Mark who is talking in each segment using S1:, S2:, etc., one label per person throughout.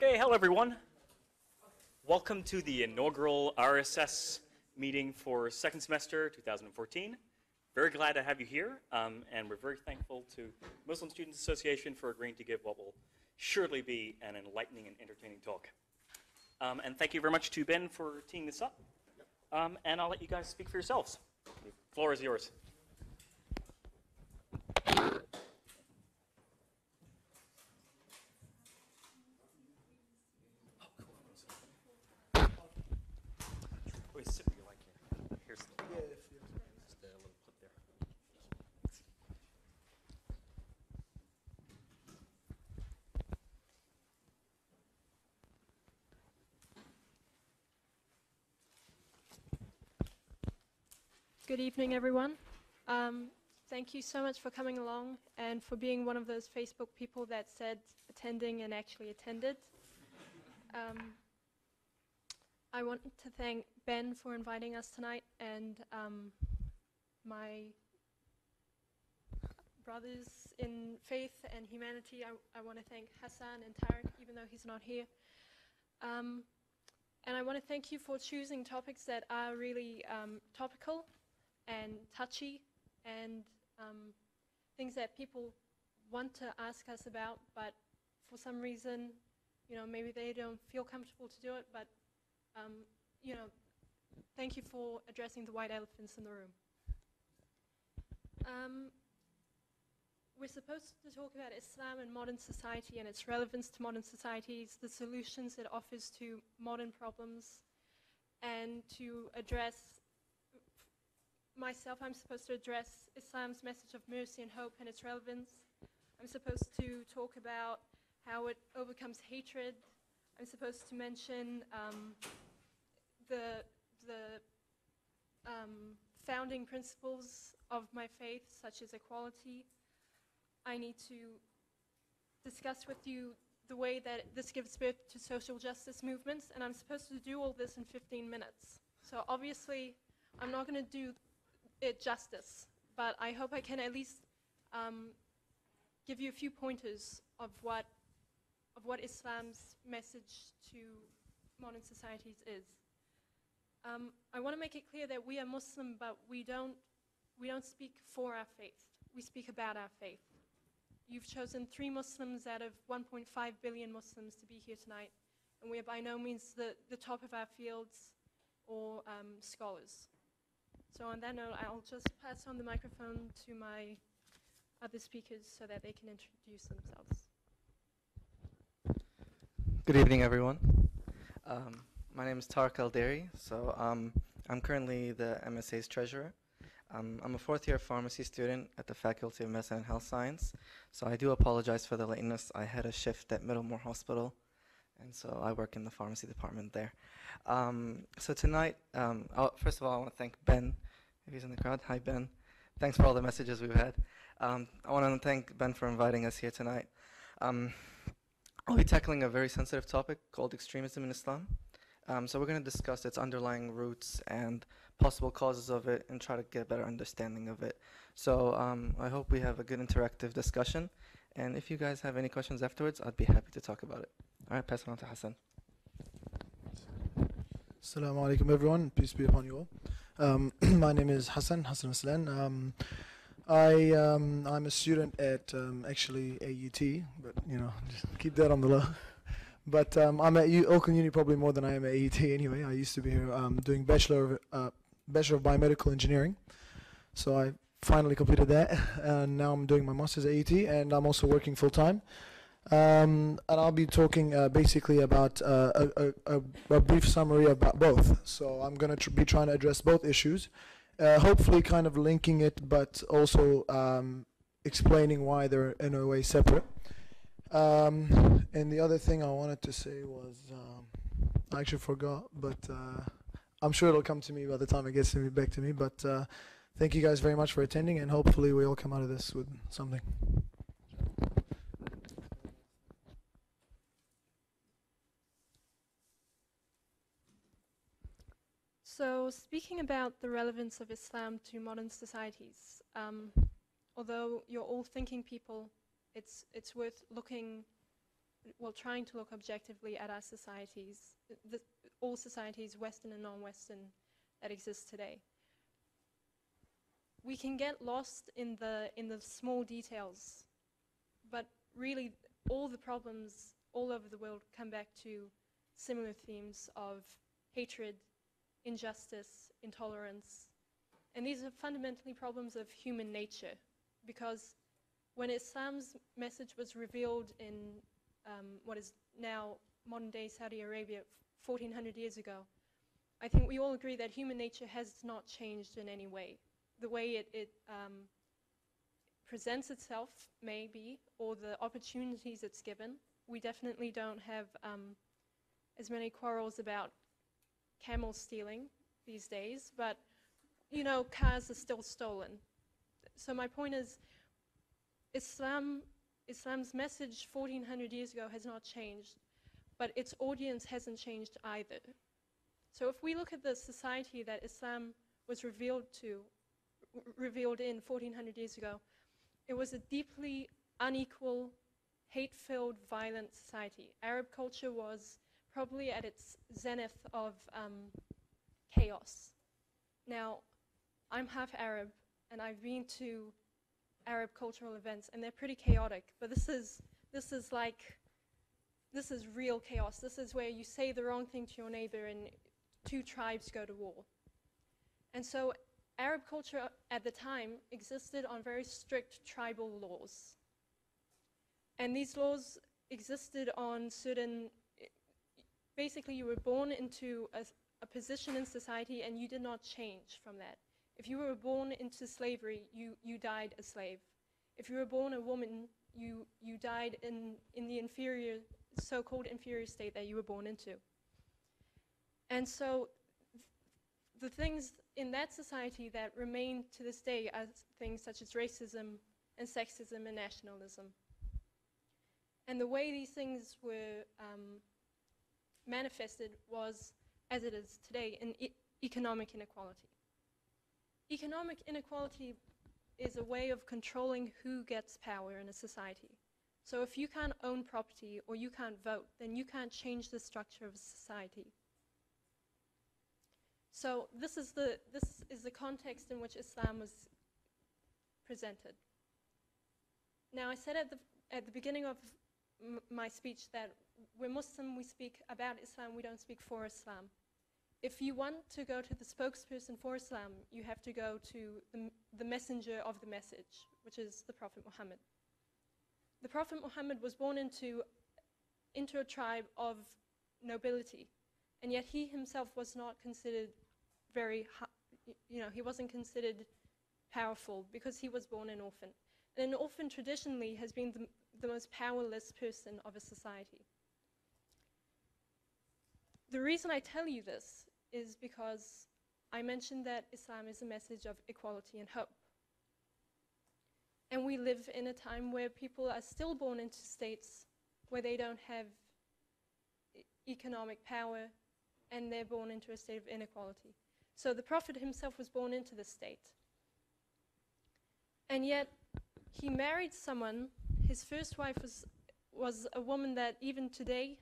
S1: Okay, hello everyone. Welcome to the inaugural RSS meeting for second semester 2014. Very glad to have you here, and we're very thankful to Muslim Students Association for agreeing to give what will surely be an enlightening and entertaining talk. And thank you very much to Ben for teeing this up. And I'll let you guys speak for yourselves. The floor is yours. Sit where you like here. Here's just a little clip there.
S2: Good evening, everyone. Thank you so much for coming along and for being one of those Facebook people that said attending and actually attended. I want to thank Ben for inviting us tonight, and my brothers in faith and humanity. I want to thank Hassan and Tarek, even though he's not here. And I want to thank you for choosing topics that are really topical and touchy and things that people want to ask us about, but for some reason, maybe they don't feel comfortable to do it, but thank you for addressing the white elephants in the room. We're supposed to talk about Islam and modern society and its relevance to modern societies, the solutions it offers to modern problems, and to address, myself, I'm supposed to address Islam's message of mercy and hope and its relevance. I'm supposed to talk about how it overcomes hatred. I'm supposed to mention the founding principles of my faith, such as equality. I need to discuss with you the way that this gives birth to social justice movements, and I'm supposed to do all this in 15 minutes. So obviously, I'm not going to do it justice, but I hope I can at least give you a few pointers of what Islam's message to modern societies is. I want to make it clear that we are Muslim, but we don't speak for our faith. We speak about our faith. You've chosen 3 Muslims out of 1.5 billion Muslims to be here tonight, and we are by no means the top of our fields or scholars. So on that note, I'll just pass on the microphone to my other speakers so that they can introduce themselves.
S3: Good evening, everyone. My name is Tarek Alderi. So I'm currently the MSA's treasurer. I'm a 4th-year pharmacy student at the Faculty of Medicine and Health Science. So I do apologize for the lateness. I had a shift at Middlemore Hospital, and so I work in the pharmacy department there. So tonight, first of all, I want to thank Ben, if he's in the crowd. Hi, Ben. Thanks for all the messages we've had. I want to thank Ben for inviting us here tonight. I'll be tackling a very sensitive topic called extremism in Islam. So we're going to discuss its underlying roots and possible causes of it and try to get a better understanding of it. So I hope we have a good interactive discussion. And if you guys have any questions afterwards, I'd be happy to talk about it. All right, pass it on to Hassan.
S4: Assalamu alaikum, everyone. Peace be upon you all. My name is Hassan Aslan. I'm a student at actually AUT, but just keep that on the low. But I'm at Oakland Uni probably more than I am at AUT anyway. I used to be here doing Bachelor of Biomedical Engineering. So I finally completed that, and now I'm doing my Master's at AUT, and I'm also working full time. And I'll be talking basically about a brief summary about both. So I'm going to be trying to address both issues, hopefully kind of linking it, but also explaining why they're in a way separate. And the other thing I wanted to say was, I actually forgot, but I'm sure it'll come to me by the time it gets back to me. But thank you guys very much for attending, and hopefully we all come out of this with something.
S2: So speaking about the relevance of Islam to modern societies, although you're all thinking people, it's worth looking well, trying to look objectively at our societies, all societies, Western and non-Western, that exist today. We can get lost in the small details, but really all the problems all over the world come back to similar themes of hatred, injustice, intolerance. And these are fundamentally problems of human nature, because when Islam's message was revealed in what is now modern-day Saudi Arabia 1400 years ago, I think we all agree that human nature has not changed in any way. The way it presents itself, maybe, or the opportunities it's given. We definitely don't have as many quarrels about camel stealing these days, but, you know, cars are still stolen. So my point is, Islam's message 1400 years ago has not changed, but its audience hasn't changed either. So if we look at the society that Islam was revealed in 1400 years ago, it was a deeply unequal, hate-filled, violent society. Arab culture was probably at its zenith of chaos. Now, I'm half Arab, and I've been to Arab cultural events, and they're pretty chaotic, but this is real chaos. This is where you say the wrong thing to your neighbor and two tribes go to war. And so Arab culture at the time existed on very strict tribal laws. And these laws existed on certain, basically you were born into a position in society and you did not change from that. If you were born into slavery, you died a slave. If you were born a woman, you died in the inferior, so-called inferior state that you were born into. And so the things in that society that remain to this day are things such as racism and sexism and nationalism. And the way these things were manifested was, as it is today, in economic inequality. Economic inequality is a way of controlling who gets power in a society. So if you can't own property or you can't vote, then you can't change the structure of a society. So this is the context in which Islam was presented. Now, I said at the beginning of my speech that we're Muslim, we speak about Islam, we don't speak for Islam. If you want to go to the spokesperson for Islam, you have to go to the messenger of the message, which is the Prophet Muhammad. The Prophet Muhammad was born into a tribe of nobility, and yet he himself was not considered he wasn't considered powerful because he was born an orphan. And an orphan traditionally has been the most powerless person of a society. The reason I tell you this is because I mentioned that Islam is a message of equality and hope. And we live in a time where people are still born into states where they don't have economic power and they're born into a state of inequality. So the Prophet himself was born into this state. And yet he married someone, his first wife was a woman that even today,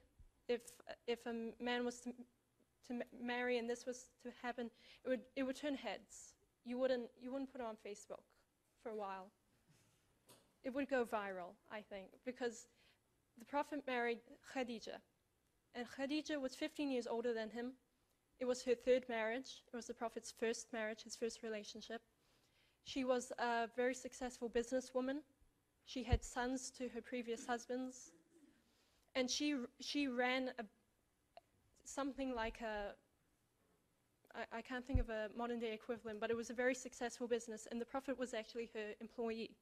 S2: if a man was to marry and this was to happen, it would turn heads. You wouldn't put it on Facebook for a while. It would go viral, I think, because the Prophet married Khadija. And Khadija was 15 years older than him. It was her third marriage. It was the Prophet's first marriage, his first relationship. She was a very successful businesswoman. She had sons to her previous husbands. And she ran something like I can't think of a modern day equivalent, but it was a very successful business, and the Prophet was actually her employee.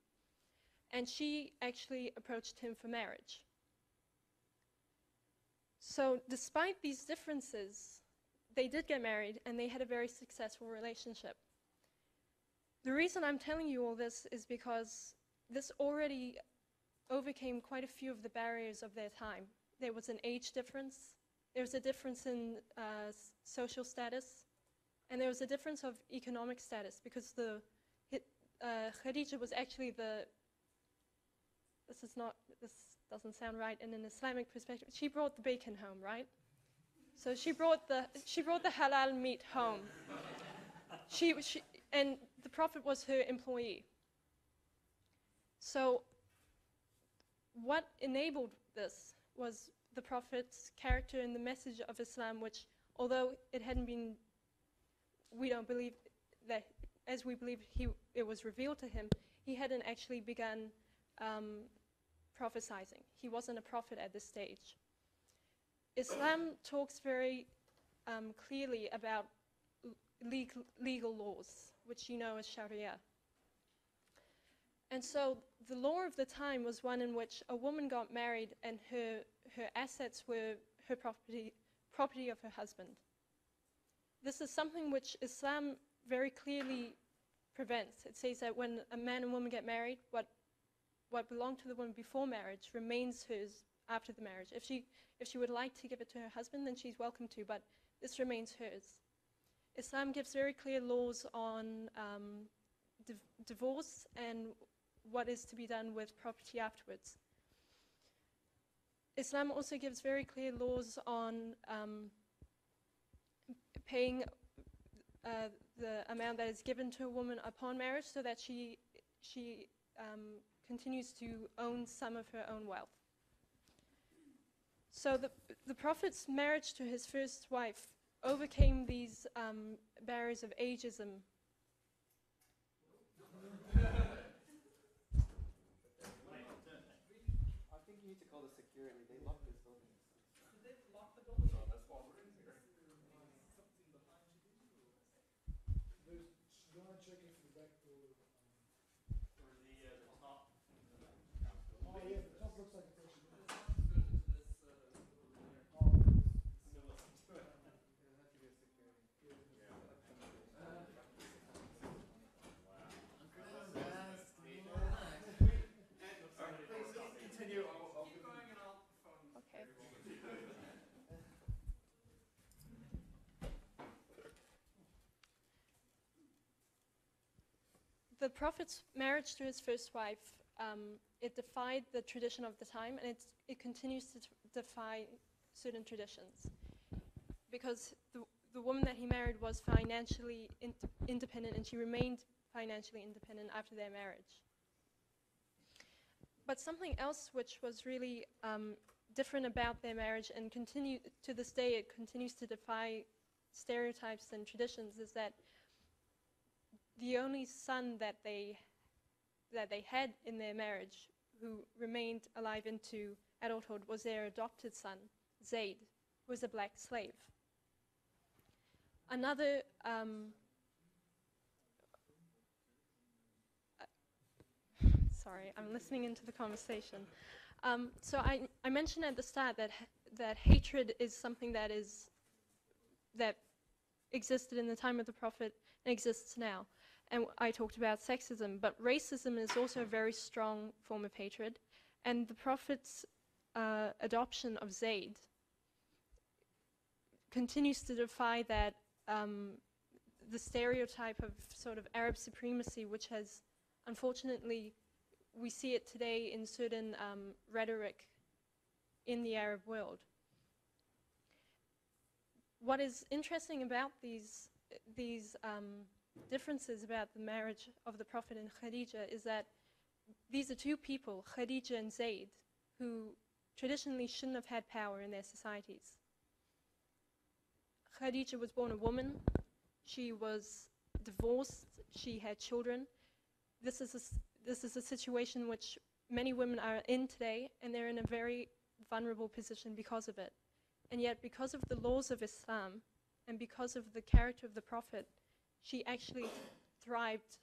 S2: And she actually approached him for marriage. So despite these differences, they did get married and they had a very successful relationship. The reason I'm telling you all this is because this already overcame quite a few of the barriers of their time. There was an age difference, there was a difference in social status, and there was a difference of economic status because Khadija was actually doesn't sound right in an Islamic perspective. She brought the bacon home, right? So she brought the halal meat home. And the Prophet was her employee. So what enabled this was the Prophet's character and the message of Islam, which, although it hadn't been, we don't believe that, as we believe it was revealed to him, he hadn't actually begun prophesizing. He wasn't a prophet at this stage. Islam talks very clearly about legal laws, which you know as Sharia. And so the law of the time was one in which a woman got married and her assets were her property of her husband. This is something which Islam very clearly prevents. It says that when a man and woman get married, what belonged to the woman before marriage remains hers after the marriage. If she would like to give it to her husband, then she's welcome to, but this remains hers. Islam gives very clear laws on divorce and what is to be done with property afterwards. Islam also gives very clear laws on paying the amount that is given to a woman upon marriage so that she continues to own some of her own wealth. So the Prophet's marriage to his first wife overcame these barriers of ageism.
S3: I think you need to call the security. They locked this building.
S1: Did they lock the building? Oh, that's why we're in here.
S4: Do you want to check if the back door?
S1: Or the top.
S4: Oh yeah, the top looks like it's actually.
S2: The Prophet's marriage to his first wife, it defied the tradition of the time, and it continues to defy certain traditions. Because the woman that he married was financially independent, and she remained financially independent after their marriage. But something else which was really different about their marriage, and to this day it continues to defy stereotypes and traditions, is that the only son that they had in their marriage, who remained alive into adulthood, was their adopted son, Zayd, who was a black slave. Another sorry, I'm listening into the conversation. So I mentioned at the start that hatred is something that existed in the time of the Prophet and exists now. And I talked about sexism, but racism is also a very strong form of hatred. And the Prophet's adoption of Zayd continues to defy that the stereotype of sort of Arab supremacy, which has, unfortunately, we see it today in certain rhetoric in the Arab world. What is interesting about these differences about the marriage of the Prophet and Khadija is that these are two people, Khadija and Zayd, who traditionally shouldn't have had power in their societies. Khadija was born a woman, she was divorced, she had children. This is a situation which many women are in today, and they're in a very vulnerable position because of it. And yet, because of the laws of Islam and because of the character of the Prophet, she actually thrived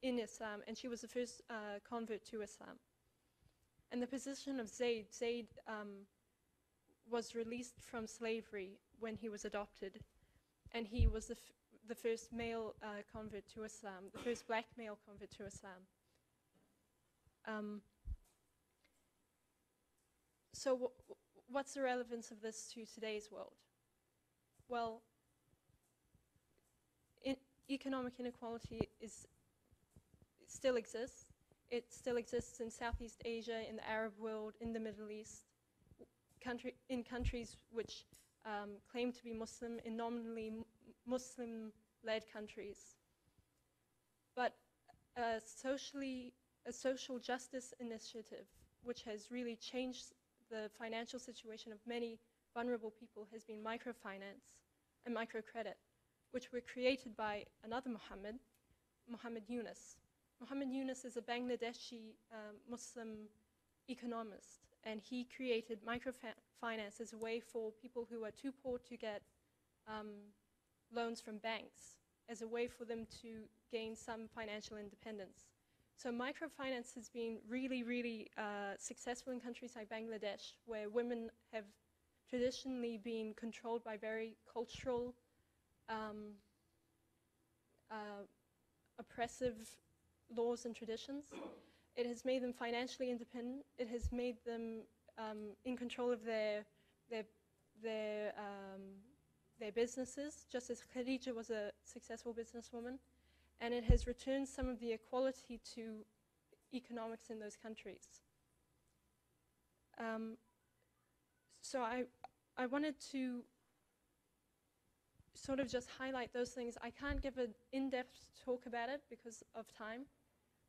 S2: in Islam, and she was the first convert to Islam. And the position of Zayd was released from slavery when he was adopted, and he was the first male convert to Islam, the first black male convert to Islam. So what's the relevance of this to today's world? Well, economic inequality still exists. It still exists in Southeast Asia, in the Arab world, in the Middle East, in countries which claim to be Muslim, in nominally Muslim-led countries. But a social justice initiative, which has really changed the financial situation of many vulnerable people, has been microfinance and microcredit, which were created by another Muhammad Yunus. Muhammad Yunus is a Bangladeshi Muslim economist, and he created microfinance as a way for people who are too poor to get loans from banks, as a way for them to gain some financial independence. So microfinance has been really, really successful in countries like Bangladesh, where women have traditionally been controlled by very cultural, oppressive laws and traditions. It has made them financially independent. It has made them in control of their businesses, just as Khadija was a successful businesswoman. And it has returned some of the equality to economics in those countries. So I wanted to sort of just highlight those things. I can't give an in-depth talk about it because of time,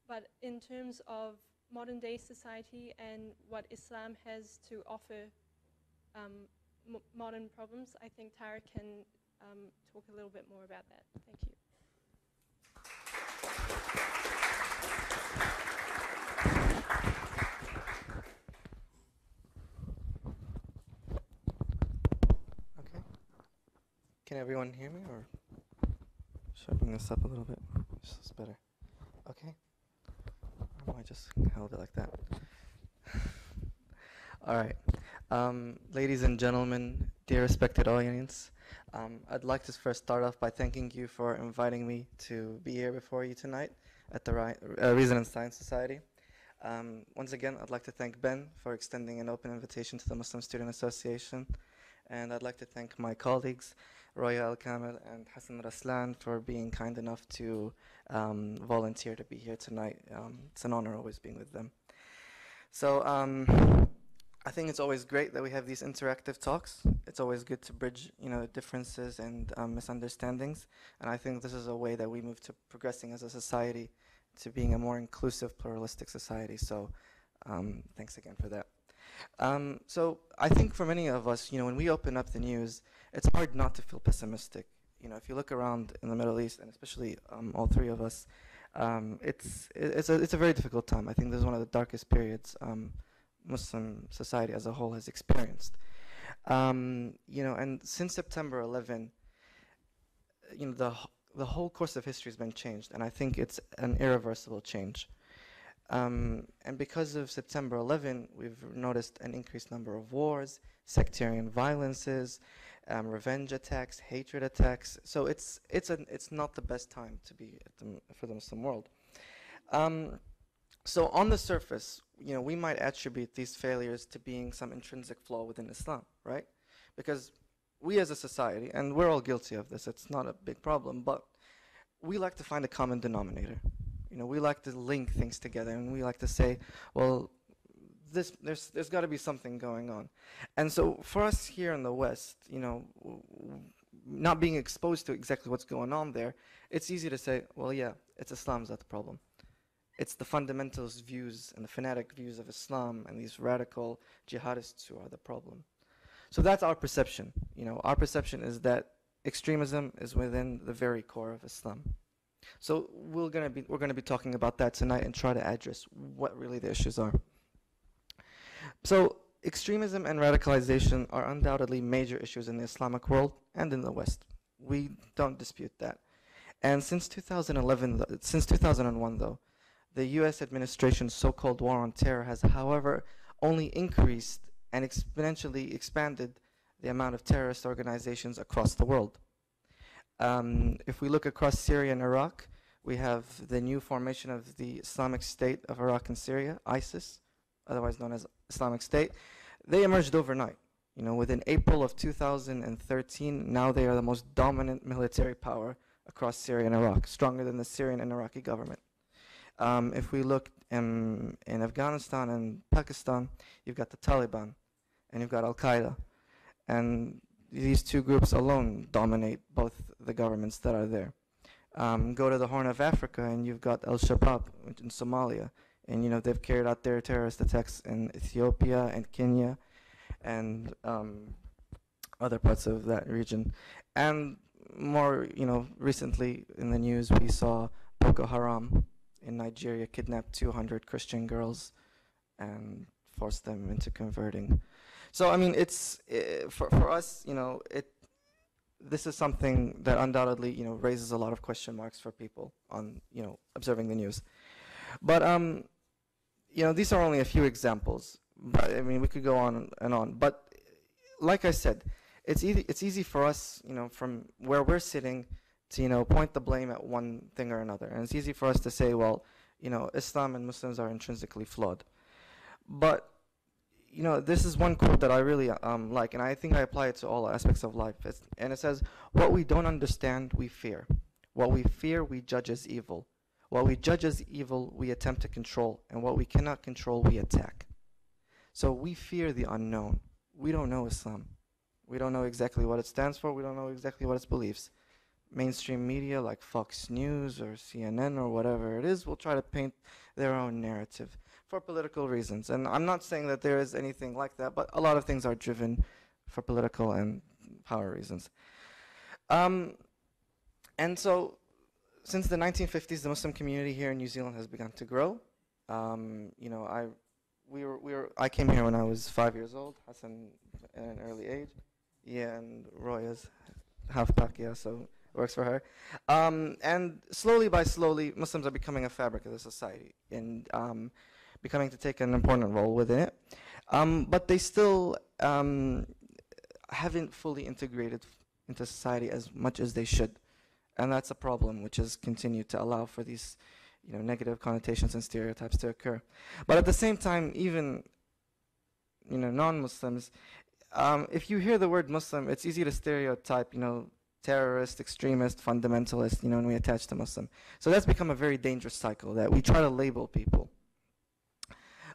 S2: but in terms of modern day society and what Islam has to offer modern problems, I think Tara can talk a little bit more about that. Thank you.
S3: Okay. Can everyone hear me, or should I bring this up a little bit? This is better. Okay. I just held it like that. All right. Ladies and gentlemen, dear respected audience, I'd like to first start off by thanking you for inviting me to be here before you tonight at the Reason and Science Society. Once again, I'd like to thank Ben for extending an open invitation to the Muslim Student Association. And I'd like to thank my colleagues, Roya Al-Kamil and Hassan Raslan, for being kind enough to volunteer to be here tonight. It's an honor always being with them. So I think it's always great that we have these interactive talks. It's always good to bridge, differences and misunderstandings. And I think this is a way that we move to progressing as a society to being a more inclusive, pluralistic society. So thanks again for that. So I think for many of us, when we open up the news, it's hard not to feel pessimistic. If you look around in the Middle East, and especially all three of us, it's a very difficult time. I think this is one of the darkest periods Muslim society as a whole has experienced. And since September 11, the whole course of history has been changed, and I think it's an irreversible change. And because of September 11, we've noticed an increased number of wars, sectarian violences, revenge attacks, hatred attacks. So it's not the best time to be for the Muslim world. So on the surface, we might attribute these failures to being some intrinsic flaw within Islam, right? Because we as a society, and we're all guilty of this, it's not a big problem, but we like to find a common denominator. We like to link things together, and we like to say, well, there's got to be something going on. And so for us here in the West, not being exposed to exactly what's going on there, it's easy to say, well, yeah, it's Islam's that's the problem. It's the fundamentalist views and the fanatic views of Islam and these radical jihadists who are the problem. So that's our perception. Our perception is that extremism is within the very core of Islam. So we're going to be talking about that tonight and try to address what really the issues are. So extremism and radicalization are undoubtedly major issues in the Islamic world and in the West. We don't dispute that. And since 2001 though, the US administration's so-called war on terror has, however, only increased and exponentially expanded the amount of terrorist organizations across the world. If we look across Syria and Iraq, we have the new formation of the Islamic State of Iraq and Syria, ISIS, otherwise known as Islamic State. They emerged overnight. Within April of 2013, now they are the most dominant military power across Syria and Iraq, stronger than the Syrian and Iraqi government. If we look in Afghanistan and Pakistan, you've got the Taliban and you've got Al-Qaeda. And these two groups alone dominate both the governments that are there. Go to the Horn of Africa and you've got Al-Shabaab in Somalia. And you know, they've carried out their terrorist attacks in Ethiopia and Kenya and other parts of that region. And more, you know, recently in the news we saw Boko Haram in Nigeria kidnapped 200 Christian girls and forced them into converting. So I mean, it's for us, you know, this is something that undoubtedly, you know, raises a lot of question marks for people on, you know, observing the news. But you know, these are only a few examples. But I mean, we could go on and on. But like I said, it's easy for us, you know, from where we're sitting to, you know, point the blame at one thing or another. And it's easy for us to say, well, you know, Islam and Muslims are intrinsically flawed. But, you know, this is one quote that I really like, and I think I apply it to all aspects of life. And it says, what we don't understand, we fear. What we fear, we judge as evil. What we judge as evil, we attempt to control. And what we cannot control, we attack. So we fear the unknown. We don't know Islam. We don't know exactly what it stands for. We don't know exactly what its beliefs. Mainstream media like Fox News or CNN or whatever it is will try to paint their own narrative for political reasons. And I'm not saying that there is anything like that, but a lot of things are driven for political and power reasons. And so since the 1950s, the Muslim community here in New Zealand has begun to grow. You know, I came here when I was 5 years old, Hassan at an early age. Yeah, and Roy is half Pakia, so it works for her. And slowly by slowly, Muslims are becoming a fabric of the society and becoming to take an important role within it. But they still haven't fully integrated into society as much as they should. And that's a problem, which has continued to allow for these, you know, negative connotations and stereotypes to occur. But at the same time, even, you know, non-Muslims, if you hear the word Muslim, it's easy to stereotype, you know, terrorist, extremist, fundamentalist, you know, when we attach to Muslim. So that's become a very dangerous cycle that we try to label people.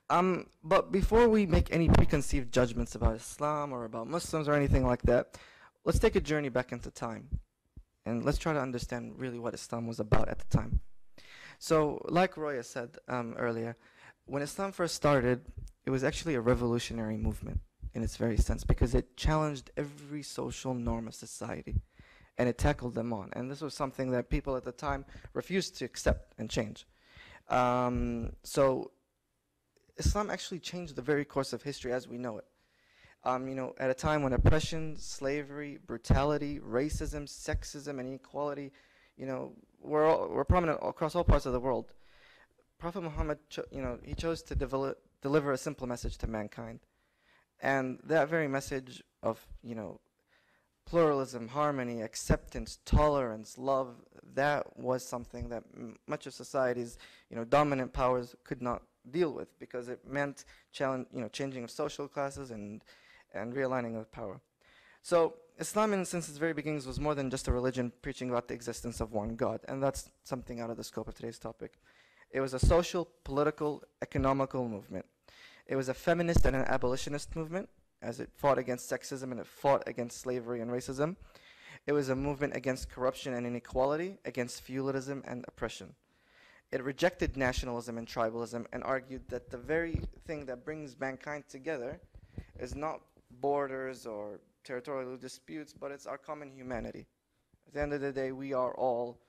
S3: But before we make any preconceived judgments about Islam or about Muslims or anything like that, let's take a journey back into time. And let's try to understand really what Islam was about at the time. So, like Roya said earlier, when Islam first started, it was actually a revolutionary movement in its very sense, because it challenged every social norm of society, and it tackled them on. And this was something that people at the time refused to accept and change. So, Islam actually changed the very course of history as we know it. You know, at a time when oppression, slavery, brutality, racism, sexism, and inequality, you know, were prominent across all parts of the world. Prophet Muhammad, you know, he chose to deliver a simple message to mankind. And that very message of, you know, pluralism, harmony, acceptance, tolerance, love, that was something that much of society's, you know, dominant powers could not deal with, because it meant changing of social classes and realigning of power. So Islam, since its very beginnings, was more than just a religion preaching about the existence of one God, and that's something out of the scope of today's topic. It was a social, political, economical movement. It was a feminist and an abolitionist movement, as it fought against sexism and it fought against slavery and racism. It was a movement against corruption and inequality, against feudalism and oppression. It rejected nationalism and tribalism and argued that the very thing that brings mankind together is not borders or territorial disputes, but it's our common humanity. At the end of the day, we are all,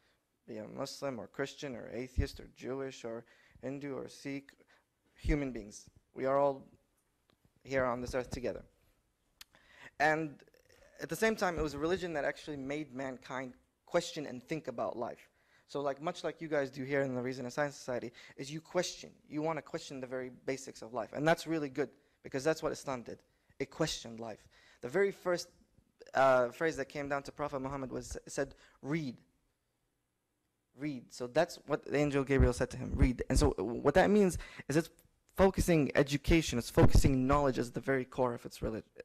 S3: be a Muslim or Christian or atheist or Jewish or Hindu or Sikh, human beings. We are all here on this earth together. And at the same time, it was a religion that actually made mankind question and think about life. So much like you guys do here in the Reason and Science Society, is you want to question the very basics of life. And that's really good, because that's what Islam did. It questioned life. The very first phrase that came down to Prophet Muhammad said, read. Read. So that's what the angel Gabriel said to him, read. And so what that means is it's focusing education, it's focusing knowledge as the very core of its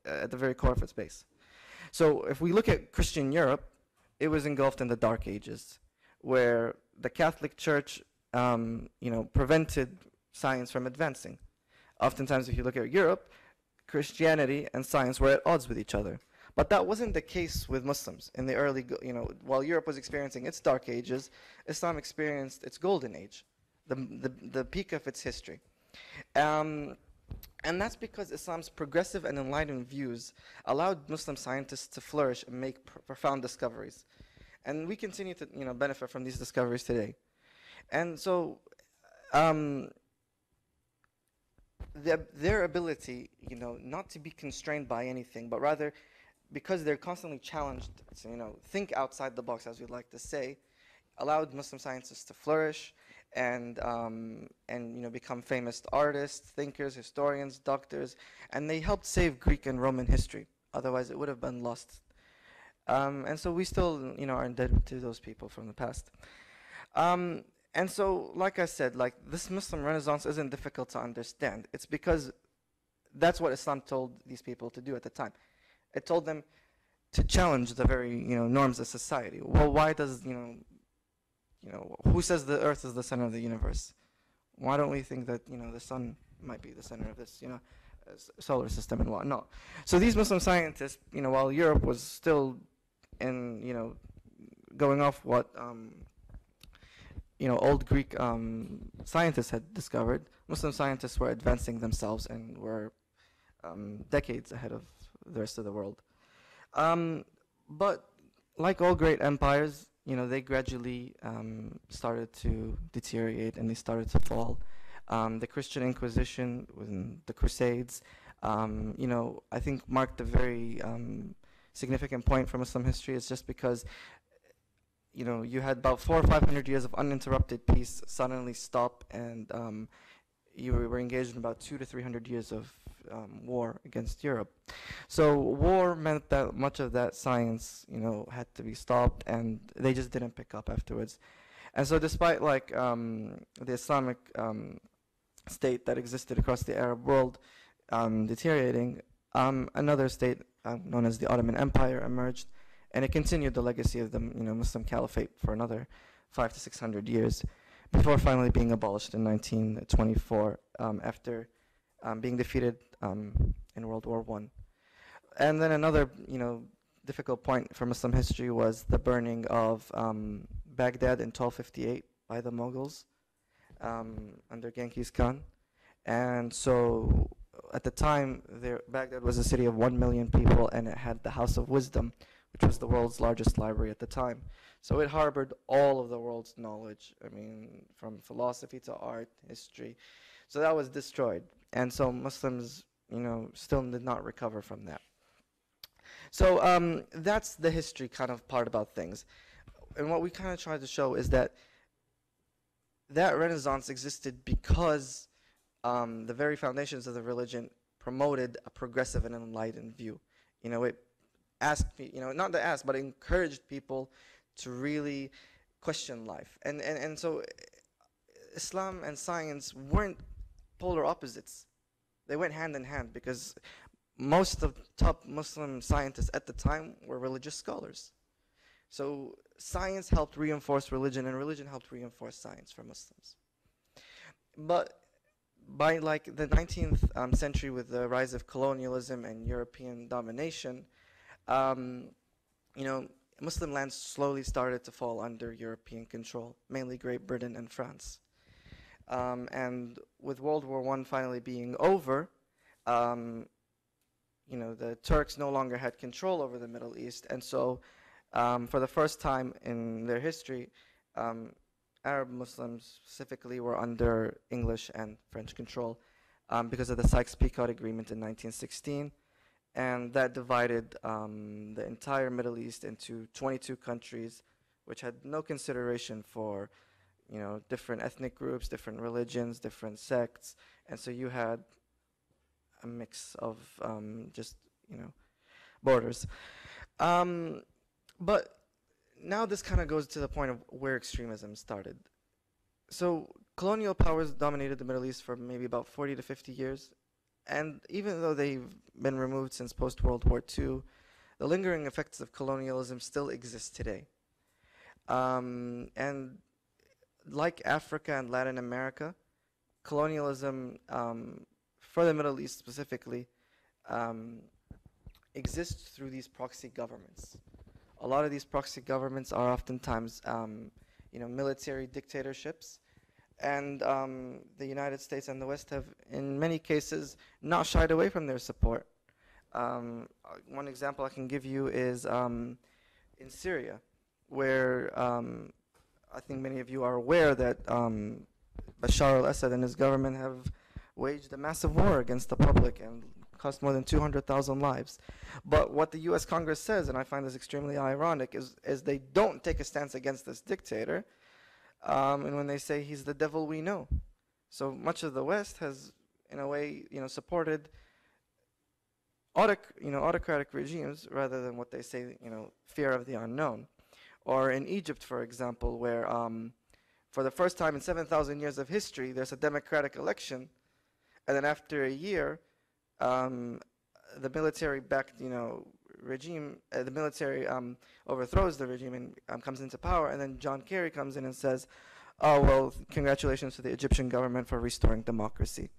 S3: at the very core of its base. So if we look at Christian Europe, it was engulfed in the Dark Ages, where the Catholic Church prevented science from advancing. Oftentimes, if you look at Europe, Christianity and science were at odds with each other. But that wasn't the case with Muslims in the early, while Europe was experiencing its dark ages, Islam experienced its golden age, the peak of its history. And that's because Islam's progressive and enlightened views allowed Muslim scientists to flourish and make profound discoveries. And we continue to benefit from these discoveries today. And so their ability, not to be constrained by anything, but rather because they're constantly challenged to, think outside the box, as we like to say, allowed Muslim scientists to flourish and become famous artists, thinkers, historians, doctors, and they helped save Greek and Roman history. Otherwise, it would have been lost. And so we still, are indebted to those people from the past. And so, like I said, this Muslim Renaissance isn't difficult to understand. It's because that's what Islam told these people to do at the time. It told them to challenge the very, norms of society. Well, why does, who says the Earth is the center of the universe? Why don't we think that, the sun might be the center of this, solar system and whatnot? So these Muslim scientists, while Europe was still in, going off what, old Greek scientists had discovered, Muslim scientists were advancing themselves and were decades ahead of the rest of the world. But like all great empires, they gradually started to deteriorate and they started to fall. The Christian Inquisition, within the Crusades, I think marked a very significant point for Muslim history. It's just because you had about 400 or 500 years of uninterrupted peace suddenly stop, and you were engaged in about 200 to 300 years of war against Europe. So war meant that much of that science, had to be stopped, and they just didn't pick up afterwards. And so despite the Islamic state that existed across the Arab world deteriorating, another state known as the Ottoman Empire emerged, and it continued the legacy of the Muslim Caliphate for another 500 to 600 years, before finally being abolished in 1924 after being defeated in World War I. And then another difficult point for Muslim history was the burning of Baghdad in 1258 by the Mughals under Genghis Khan. And so at the time, Baghdad was a city of 1 million people, and it had the House of Wisdom, which was the world's largest library at the time. So it harbored all of the world's knowledge, from philosophy to art, history. So that was destroyed. And so Muslims, still did not recover from that. So that's the history kind of part about things. And what we kind of tried to show is that Renaissance existed because the very foundations of the religion promoted a progressive and enlightened view. It asked, not to ask, but encouraged people to really question life. And so Islam and science weren't polar opposites. They went hand in hand because most of the top Muslim scientists at the time were religious scholars. So science helped reinforce religion, and religion helped reinforce science for Muslims. But by the 19th century, with the rise of colonialism and European domination, Muslim lands slowly started to fall under European control, mainly Great Britain and France. And with World War I finally being over, the Turks no longer had control over the Middle East, and so for the first time in their history, Arab Muslims specifically were under English and French control because of the Sykes-Picot Agreement in 1916. And that divided the entire Middle East into 22 countries, which had no consideration for, different ethnic groups, different religions, different sects. And so you had a mix of borders. But now this kind of goes to the point of where extremism started. So colonial powers dominated the Middle East for maybe about 40 to 50 years. And even though they've been removed since post-World War II, the lingering effects of colonialism still exist today. And like Africa and Latin America, colonialism for the Middle East specifically exists through these proxy governments. A lot of these proxy governments are oftentimes military dictatorships, and the United States and the West have, in many cases, not shied away from their support. One example I can give you is in Syria, where I think many of you are aware that Bashar al-Assad and his government have waged a massive war against the public and cost more than 200,000 lives. But what the US Congress says, and I find this extremely ironic, is they don't take a stance against this dictator, and when they say he's the devil we know. So much of the West has, in a way, supported autocratic regimes rather than what they say, fear of the unknown. Or in Egypt, for example, where for the first time in 7,000 years of history, there's a democratic election, and then after a year, the military-backed, regime, the military overthrows the regime and comes into power, and then John Kerry comes in and says, "Oh well, congratulations to the Egyptian government for restoring democracy."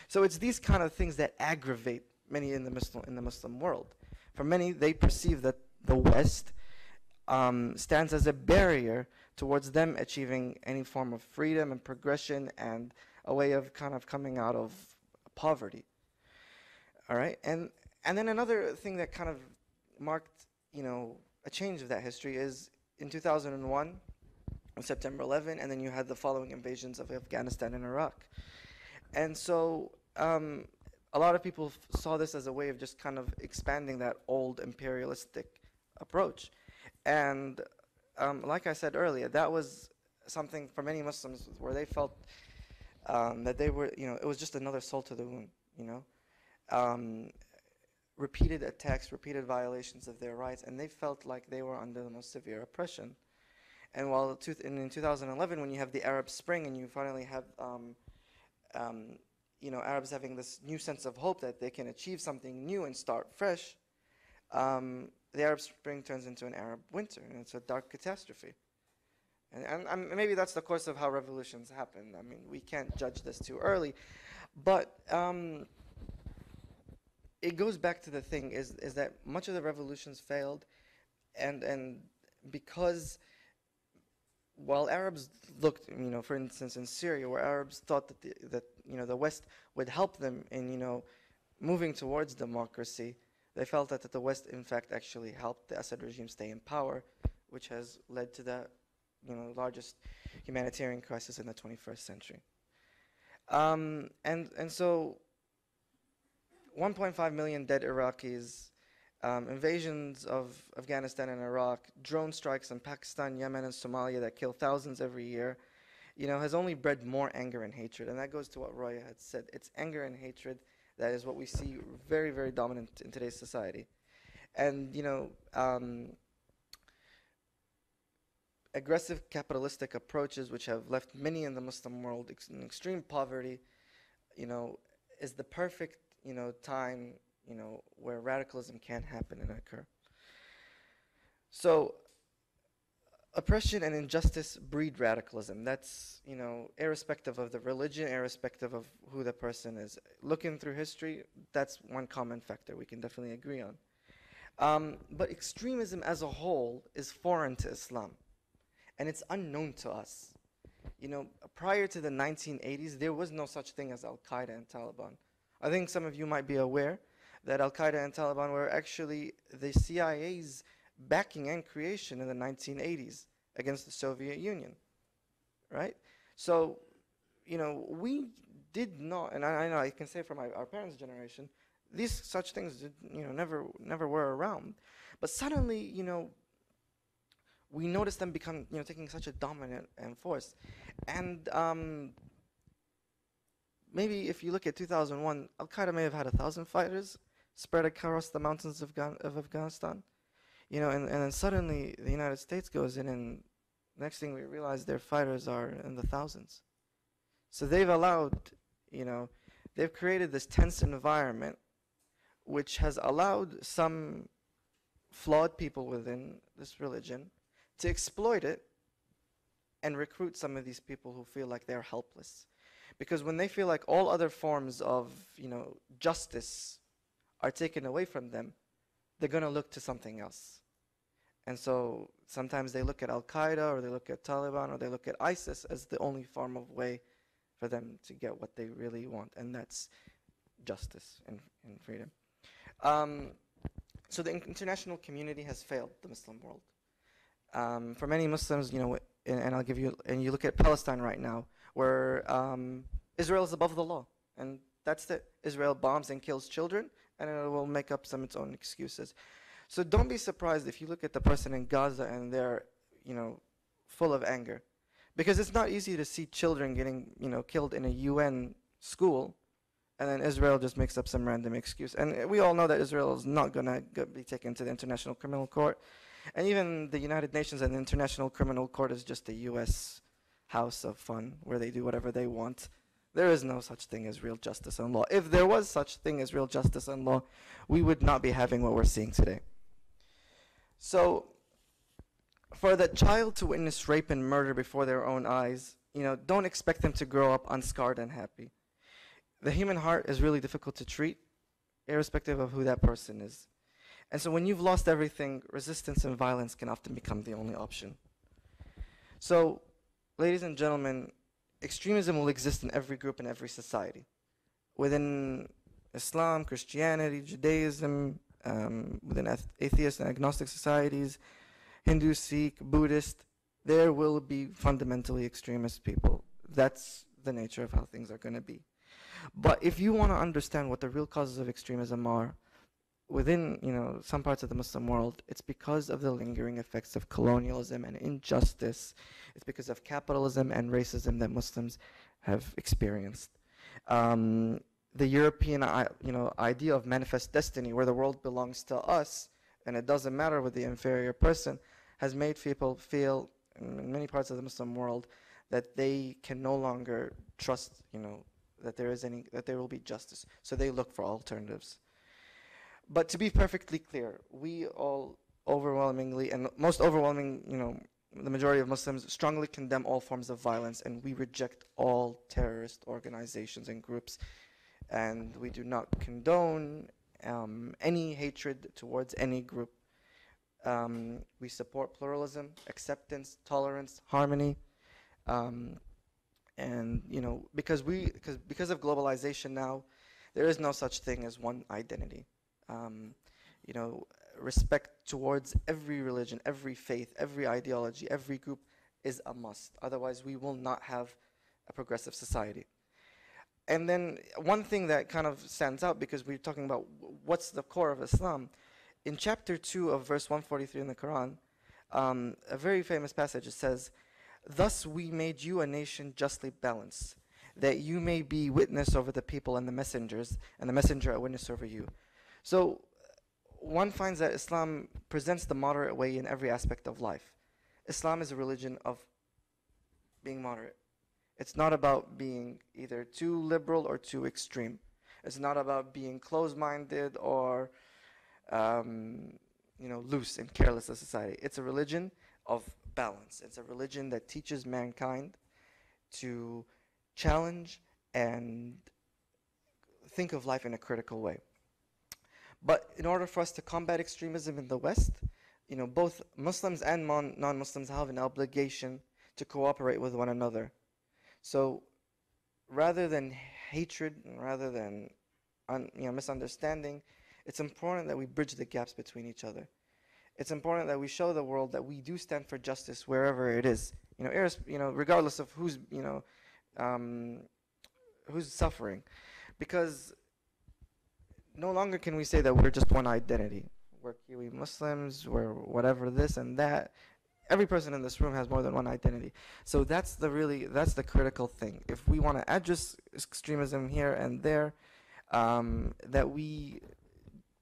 S3: So it's these kind of things that aggravate many in the Muslim world. For many, they perceive that the West stands as a barrier towards them achieving any form of freedom and progression and a way of kind of coming out of poverty. All right, and then another thing that kind of marked, a change of that history is in 2001, on September 11, and then you had the following invasions of Afghanistan and Iraq. And so a lot of people saw this as a way of just kind of expanding that old imperialistic approach. And like I said earlier, that was something for many Muslims where they felt that they were, it was just another salt to the wound, repeated attacks, repeated violations of their rights, and they felt like they were under the most severe oppression. And while in 2011, when you have the Arab Spring and you finally have, Arabs having this new sense of hope that they can achieve something new and start fresh, the Arab Spring turns into an Arab winter, and it's a dark catastrophe. And maybe that's the course of how revolutions happen. I mean, we can't judge this too early, but it goes back to the thing is that much of the revolutions failed, and because while Arabs looked, for instance, in Syria, where Arabs thought that the West would help them in moving towards democracy, they felt that the West, in fact, actually helped the Assad regime stay in power, which has led to the largest humanitarian crisis in the 21st century. And so 1.5 million dead Iraqis, invasions of Afghanistan and Iraq, drone strikes in Pakistan, Yemen, and Somalia that kill thousands every year, has only bred more anger and hatred. And that goes to what Roya had said. It's anger and hatred that is what we see very, very dominant in today's society. And, aggressive capitalistic approaches which have left many in the Muslim world in extreme poverty, is the perfect, time, where radicalism can happen and occur. So oppression and injustice breed radicalism. That's, irrespective of the religion, irrespective of who the person is. Looking through history, that's one common factor we can definitely agree on. But extremism as a whole is foreign to Islam, and it's unknown to us. Prior to the 1980s, there was no such thing as Al-Qaeda and Taliban. I think some of you might be aware that Al-Qaeda and Taliban were actually the CIA's backing and creation in the 1980s against the Soviet Union, right? So, we did not, and I know I can say from our parents' generation, these such things did, never were around. But suddenly, we noticed them become, taking such a dominant force. And maybe if you look at 2001, Al-Qaeda may have had 1,000 fighters spread across the mountains of Afghanistan. And then suddenly the United States goes in, and next thing we realize their fighters are in the thousands. So they've allowed, they've created this tense environment which has allowed some flawed people within this religion to exploit it and recruit some of these people who feel like they're helpless. Because when they feel like all other forms of, justice are taken away from them, they're going to look to something else. And so sometimes they look at Al-Qaeda, or they look at Taliban, or they look at ISIS as the only form of way for them to get what they really want, and that's justice and freedom. So the international community has failed the Muslim world. For many Muslims, and I'll give you, and you look at Palestine right now, where Israel is above the law, and that's it. Israel bombs and kills children, and it will make up some of its own excuses. So don't be surprised if you look at the person in Gaza and they're, full of anger, because it's not easy to see children getting, killed in a UN school, and then Israel just makes up some random excuse. And we all know that Israel is not going to be taken to the International Criminal Court. And even the United Nations and the International Criminal Court is just a US house of fun where they do whatever they want. There is no such thing as real justice and law. If there was such thing as real justice and law, we would not be having what we're seeing today. So for the child to witness rape and murder before their own eyes, don't expect them to grow up unscarred and happy. The human heart is really difficult to treat, irrespective of who that person is. And so when you've lost everything, resistance and violence can often become the only option. So, ladies and gentlemen, extremism will exist in every group and every society. Within Islam, Christianity, Judaism, within atheist and agnostic societies, Hindu, Sikh, Buddhist, there will be fundamentally extremist people. That's the nature of how things are going to be. But if you want to understand what the real causes of extremism are, within some parts of the Muslim world, it's because of the lingering effects of colonialism and injustice. It's because of capitalism and racism that Muslims have experienced. The European idea of manifest destiny, where the world belongs to us and it doesn't matter with the inferior person, has made people feel in many parts of the Muslim world that they can no longer trust that there will be justice. So they look for alternatives. But to be perfectly clear, we all overwhelmingly, and most overwhelming, the majority of Muslims strongly condemn all forms of violence, and we reject all terrorist organizations and groups. And we do not condone any hatred towards any group. We support pluralism, acceptance, tolerance, harmony. And because of globalization now, there is no such thing as one identity. Respect towards every religion, every faith, every ideology, every group is a must. Otherwise, we will not have a progressive society. And then one thing that kind of stands out, because we're talking about what's the core of Islam, in chapter 2 of verse 143 in the Quran, a very famous passage, it says, "Thus we made you a nation justly balanced, that you may be witness over the people and the messengers, and the messenger a witness over you." So one finds that Islam presents the moderate way in every aspect of life. Islam is a religion of being moderate. It's not about being either too liberal or too extreme. It's not about being closed-minded or loose and careless of society. It's a religion of balance. It's a religion that teaches mankind to challenge and think of life in a critical way. But in order for us to combat extremism in the West, both Muslims and non-Muslims have an obligation to cooperate with one another. So rather than hatred, rather than misunderstanding, it's important that we bridge the gaps between each other. It's important that we show the world that we do stand for justice wherever it is, regardless of who's suffering, because no longer can we say that we're just one identity. We're Kiwi Muslims, we're whatever this and that. Every person in this room has more than one identity. So that's the critical thing. If we want to address extremism here and there, that we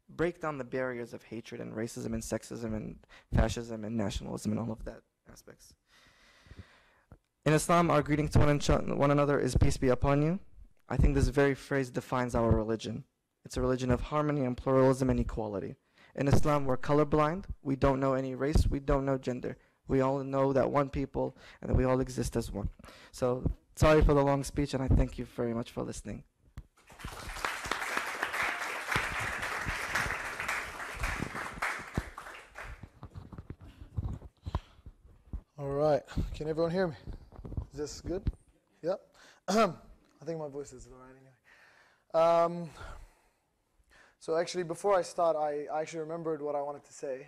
S3: break down the barriers of hatred and racism and sexism and fascism and nationalism and all of that aspects. In Islam, our greeting to one another is peace be upon you. I think this very phrase defines our religion. It's a religion of harmony and pluralism and equality. In Islam, we're colorblind. We don't know any race. We don't know gender. We all know that one people and that we all exist as one. So sorry for the long speech, and I thank you very much for listening.
S4: All right. Can everyone hear me? Is this good? Yep. I think my voice is all right anyway. So actually, before I start, I actually remembered what I wanted to say.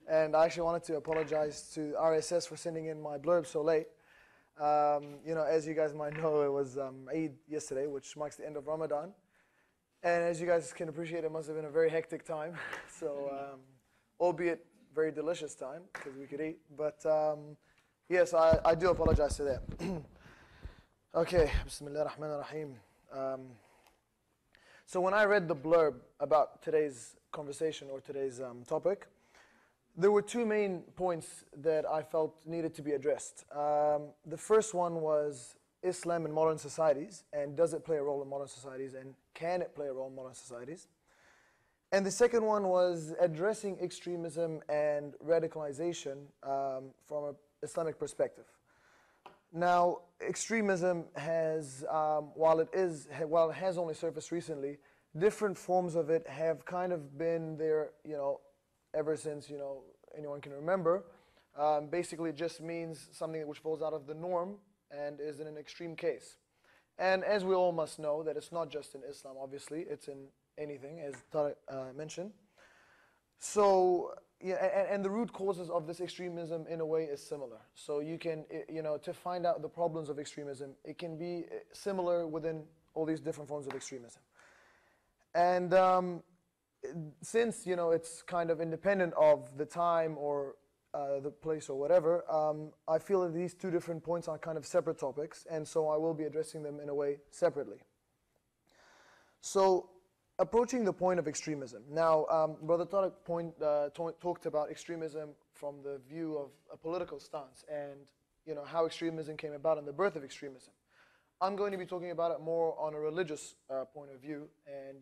S4: And I actually wanted to apologize to RSS for sending in my blurb so late. As you guys might know, it was Eid yesterday, which marks the end of Ramadan. And as you guys can appreciate, it must have been a very hectic time. So, albeit very delicious time, because we could eat. But yes, I do apologize to that. Okay, Bismillah ar-Rahman ar-Rahim. So when I read the blurb about today's conversation or today's topic, there were two main points that I felt needed to be addressed. The first one was Islam in modern societies, and does it play a role in modern societies, and can it play a role in modern societies? And the second one was addressing extremism and radicalization from an Islamic perspective. Now, extremism has, while it has only surfaced recently, different forms of it have kind of been there, ever since, anyone can remember. Basically, it just means something which falls out of the norm and is in an extreme case. And as we all must know, that it's not just in Islam, obviously, it's in anything, as Tariq mentioned. So, yeah, and the root causes of this extremism, in a way, is similar. So you can, to find out the problems of extremism, it can be similar within all these different forms of extremism. And since, it's kind of independent of the time or the place or whatever, I feel that these two different points are kind of separate topics, and so I will be addressing them in a way separately. So, approaching the point of extremism. Now, Brother Tariq talked about extremism from the view of a political stance and, how extremism came about and the birth of extremism. I'm going to be talking about it more on a religious point of view and,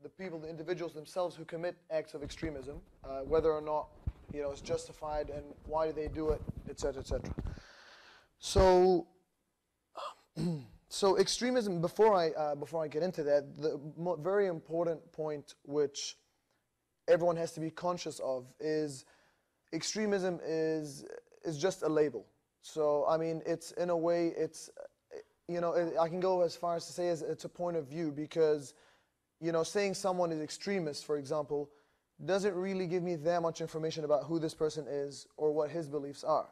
S4: the individuals themselves who commit acts of extremism, whether or not, it's justified and why do they do it, etc., etc. So, so extremism, before I get into that, the very important point which everyone has to be conscious of is extremism is just a label. So, I mean, it's, in a way, it's, I can go as far as to say it's a point of view, because, saying someone is extremist, for example, doesn't really give me that much information about who this person is or what his beliefs are.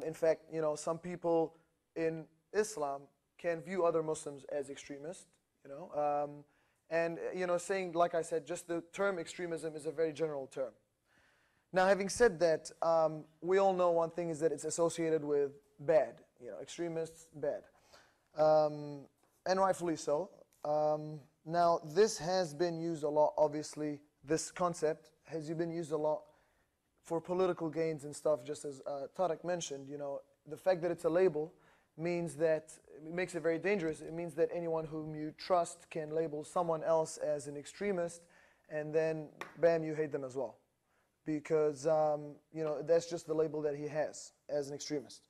S4: In fact, some people in Islam can view other Muslims as extremists, and, saying, like I said, just the term extremism is a very general term. Now, having said that, we all know one thing is that it's associated with bad, extremists, bad, and rightfully so. Now, this has been used a lot, obviously. This concept has been used a lot for political gains and stuff, just as Tariq mentioned. The fact that it's a label means that, it makes it very dangerous. It means that anyone whom you trust can label someone else as an extremist, and then, bam, you hate them as well. Because, that's just the label that he has as an extremist.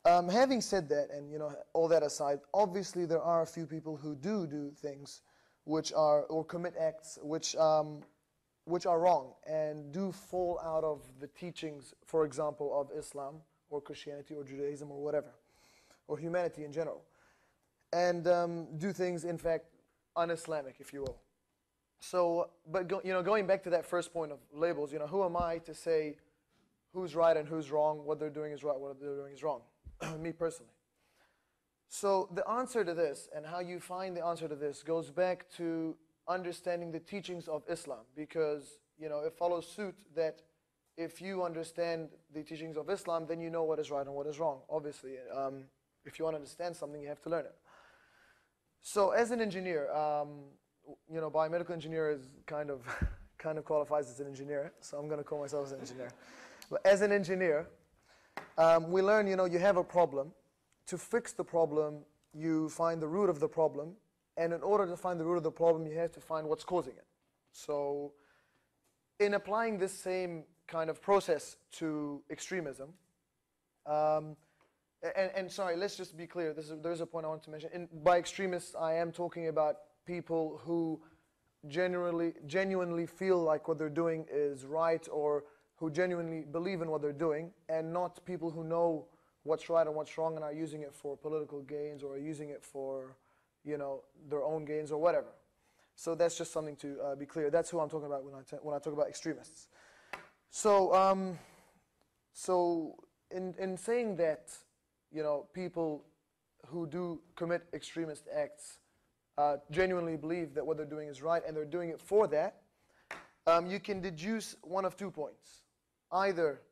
S4: Having said that, and, all that aside, obviously there are a few people who do things which are, or commit acts which are wrong and do fall out of the teachings, for example, of Islam or Christianity or Judaism or whatever, or humanity in general, and do things, in fact, un-Islamic, if you will. So, but going back to that first point of labels, who am I to say who's right and who's wrong, what they're doing is right, what they're doing is wrong, me personally. So the answer to this, and how you find the answer to this, goes back to understanding the teachings of Islam, because, it follows suit that if you understand the teachings of Islam, then you know what is right and what is wrong, obviously. If you want to understand something, you have to learn it. So as an engineer, biomedical engineer is kind of qualifies as an engineer, so I'm going to call myself as an engineer. But as an engineer, we learn, you have a problem. To fix the problem, you find the root of the problem, and in order to find the root of the problem, you have to find what's causing it. So, in applying this same kind of process to extremism. And sorry, let's just be clear. There's a point I want to mention. By extremists, I am talking about people who genuinely feel like what they're doing is right, or who genuinely believe in what they're doing, and not people who know what's right and what's wrong and are using it for political gains, or are using it for, their own gains or whatever. So that's just something to be clear. That's who I'm talking about when I talk about extremists. So, in saying that, people who do commit extremist acts genuinely believe that what they're doing is right and they're doing it for that, you can deduce one of 2 points. Either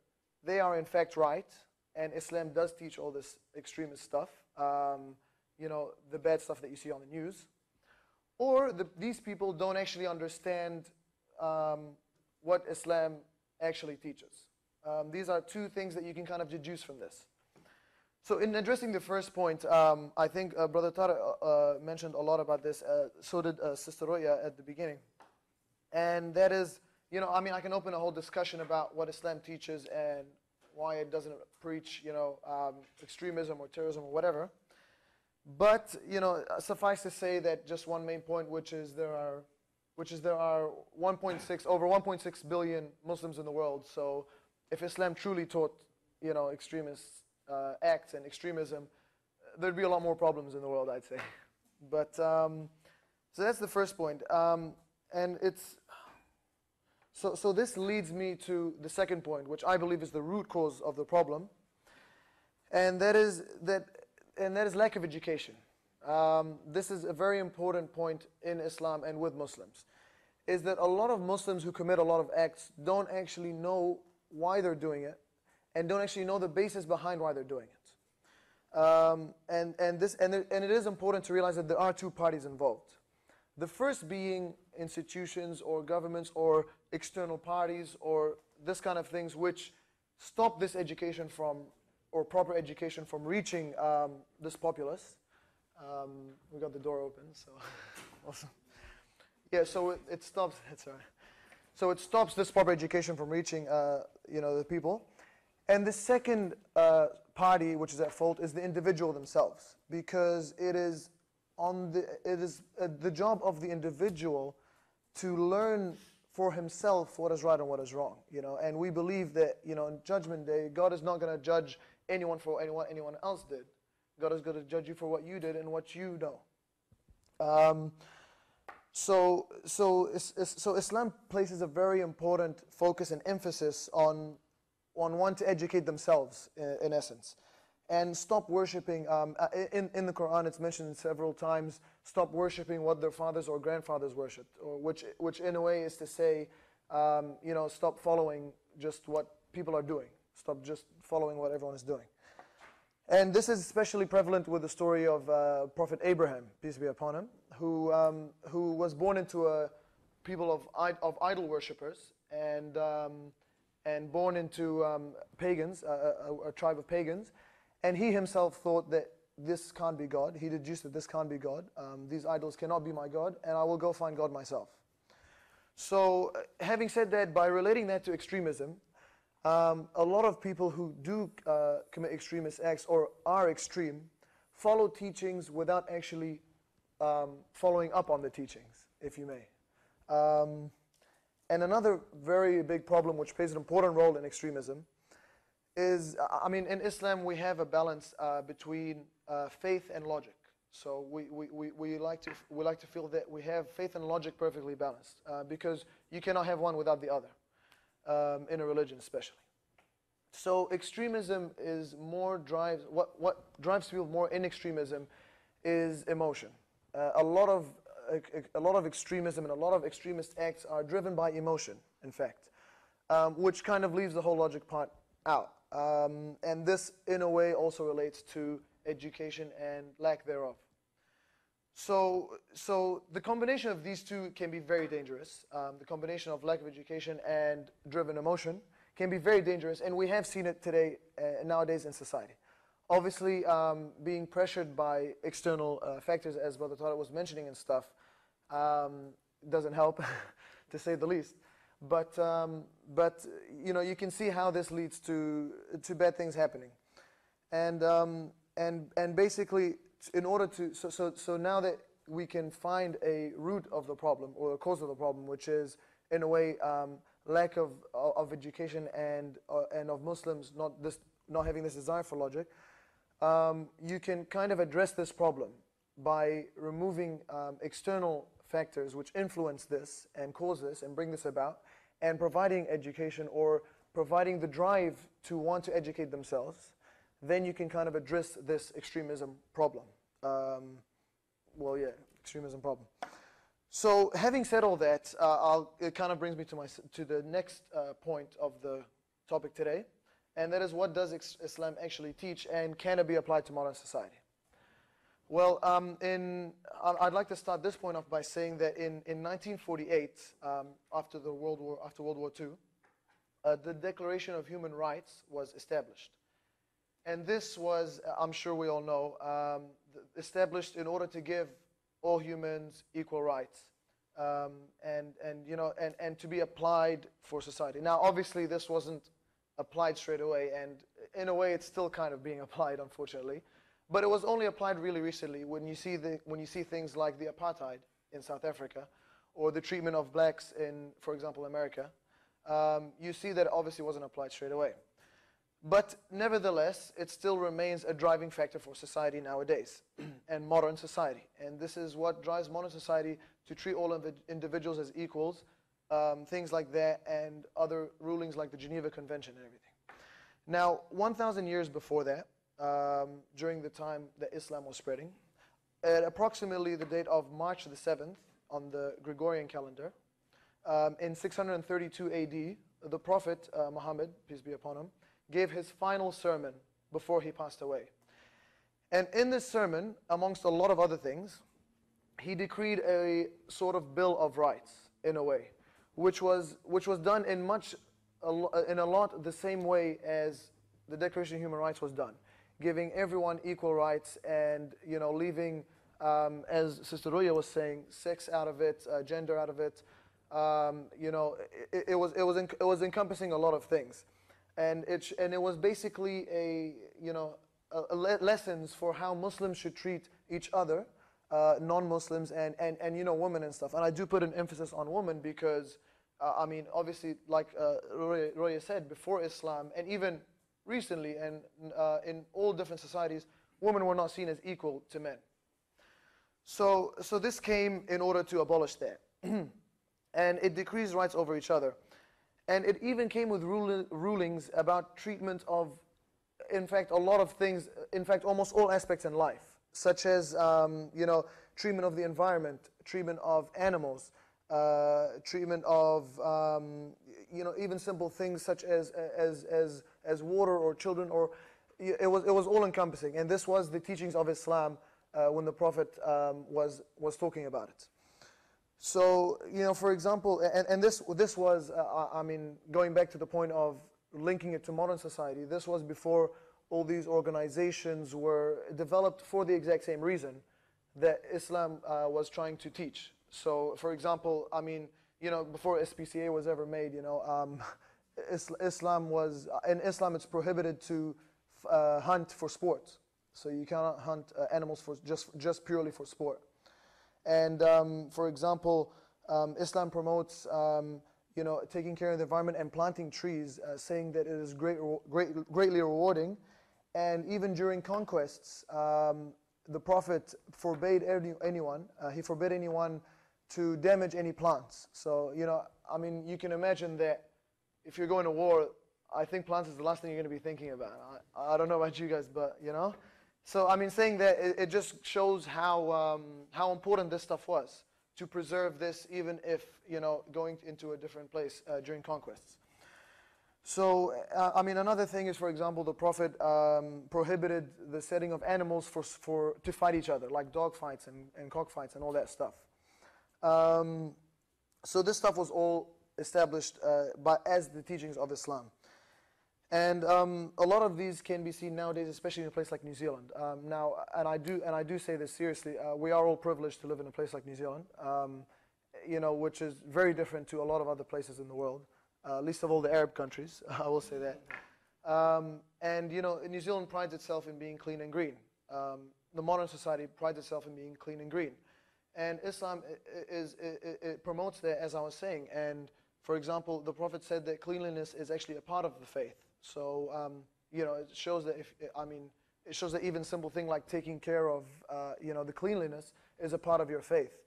S4: they are in fact right, and Islam does teach all this extremist stuff, the bad stuff that you see on the news, or these people don't actually understand what Islam actually teaches. These are 2 things that you can kind of deduce from this. So in addressing the first point, I think Brother Tariq mentioned a lot about this, so did Sister Roya at the beginning. And that is, I can open a whole discussion about what Islam teaches and why it doesn't preach, extremism or terrorism or whatever. But, suffice to say that just one main point, which is there are over 1.6 billion Muslims in the world. So if Islam truly taught, extremist acts and extremism, there'd be a lot more problems in the world, I'd say. But so that's the first point, and it's so this leads me to the second point, which I believe is the root cause of the problem, and that is lack of education. This is a very important point in Islam and with Muslims, is that a lot of Muslims who commit a lot of acts don't actually know why they're doing it, and don't actually know the basis behind why they're doing it. And it is important to realize that there are 2 parties involved. The first being institutions or governments or external parties or this kind of things, which stop this education from, or proper education from, reaching this populace. We got the door open, so awesome. Yeah, so it stops. That's all right. So it stops this proper education from reaching, the people. And the second party, which is at fault, is the individual themselves, because it is the job of the individual to learn for himself what is right and what is wrong. And we believe that, in Judgment Day, God is not going to judge anyone for what anyone else did. God is going to judge you for what you did and what you know. So Islam places a very important focus and emphasis on one to educate themselves, in essence, and stop worshipping. In the Quran, it's mentioned several times. Stop worshipping what their fathers or grandfathers worshipped, or which in a way is to say, stop following just what people are doing. Stop just following what everyone is doing. And this is especially prevalent with the story of Prophet Abraham, peace be upon him, who was born into a people of idol worshippers, and born into pagans, a tribe of pagans, and he himself thought that this can't be God. He deduced that this can't be God. These idols cannot be my God, and I will go find God myself. So, having said that, by relating that to extremism, a lot of people who do commit extremist acts or are extreme follow teachings without actually following up on the teachings, if you may. And another very big problem, which plays an important role in extremism, is, in Islam we have a balance between faith and logic. So we like to feel that we have faith and logic perfectly balanced, because you cannot have one without the other, in a religion especially. So extremism is what drives people more in extremism is emotion. A lot of extremism and a lot of extremist acts are driven by emotion, in fact, which kind of leaves the whole logic part out. And this, in a way, also relates to education and lack thereof. So the combination of these 2 can be very dangerous. The combination of lack of education and driven emotion can be very dangerous, and we have seen it today, nowadays in society. Obviously, being pressured by external factors, as Brother Tariq was mentioning and stuff, doesn't help, to say the least. but you know, you can see how this leads to bad things happening, and basically, in order to so now that we can find a root of the problem or a cause of the problem, which is in a way lack of education and of Muslims not having this desire for logic, you can kind of address this problem by removing external factors which influence this and cause this and bring this about, and providing education or providing the drive to want to educate themselves. Then you can kind of address this extremism problem. Well, yeah, extremism problem. So having said all that, it kind of brings me to the next point of the topic today, and that is, what does Islam actually teach, and can it be applied to modern society? Well, I'd like to start this point off by saying that in 1948, after World War II, the Declaration of Human Rights was established. And this was, I'm sure we all know, established in order to give all humans equal rights, and to be applied for society. Now, obviously, this wasn't applied straight away, and in a way, it's still kind of being applied, unfortunately. But it was only applied really recently when you see things like the apartheid in South Africa, or the treatment of blacks in, for example, America. You see that it obviously wasn't applied straight away. But nevertheless, it still remains a driving factor for society nowadays, and modern society. And this is what drives modern society to treat all individuals as equals, things like that, and other rulings like the Geneva Convention and everything. Now, 1,000 years before that, during the time that Islam was spreading, at approximately the date of March the 7th on the Gregorian calendar, in 632 AD, the Prophet Muhammad, peace be upon him, gave his final sermon before he passed away. And in this sermon, amongst a lot of other things, he decreed a sort of Bill of Rights, in a way, which was done in a lot the same way as the Declaration of Human Rights was done, giving everyone equal rights, and leaving, as Sister Roya was saying, sex out of it, gender out of it. It was encompassing a lot of things. And it was basically lessons for how Muslims should treat each other, non-Muslims, and women and stuff. And I do put an emphasis on women because, I mean, obviously, like Roya said, before Islam, and even recently, and in all different societies, women were not seen as equal to men. So this came in order to abolish that, and it decreased rights over each other. And it even came with rulings about treatment of, in fact, a lot of things, in fact, almost all aspects in life, such as, treatment of the environment, treatment of animals, treatment of, even simple things such as water or children, or it was all encompassing. And this was the teachings of Islam when the Prophet was talking about it. So, for example, and this was, I mean, going back to the point of linking it to modern society, this was before all these organizations were developed for the exact same reason that Islam was trying to teach. So, for example, I mean, before SPCA was ever made, Islam was, in Islam it's prohibited to hunt for sport. So you cannot hunt animals for just purely for sport. And for example, Islam promotes taking care of the environment and planting trees, saying that it is greatly rewarding. And even during conquests, the Prophet forbade anyone to damage any plants. So I mean, you can imagine that if you're going to war, I think plants is the last thing you're going to be thinking about. I don't know about you guys, but So I mean, saying that it just shows how important this stuff was to preserve this, even if going into a different place during conquests. So I mean, another thing is, for example, the Prophet prohibited the setting of animals to fight each other, like dog fights and cockfights and all that stuff. So this stuff was all established as the teachings of Islam. And a lot of these can be seen nowadays, especially in a place like New Zealand. And I do say this seriously. We are all privileged to live in a place like New Zealand. which is very different to a lot of other places in the world, least of all the Arab countries, I will say that. And New Zealand prides itself in being clean and green. The modern society prides itself in being clean and green. And Islam it promotes that, as I was saying. And for example, the Prophet said that cleanliness is actually a part of the faith. So, it shows that it shows that even simple thing like taking care of, the cleanliness is a part of your faith.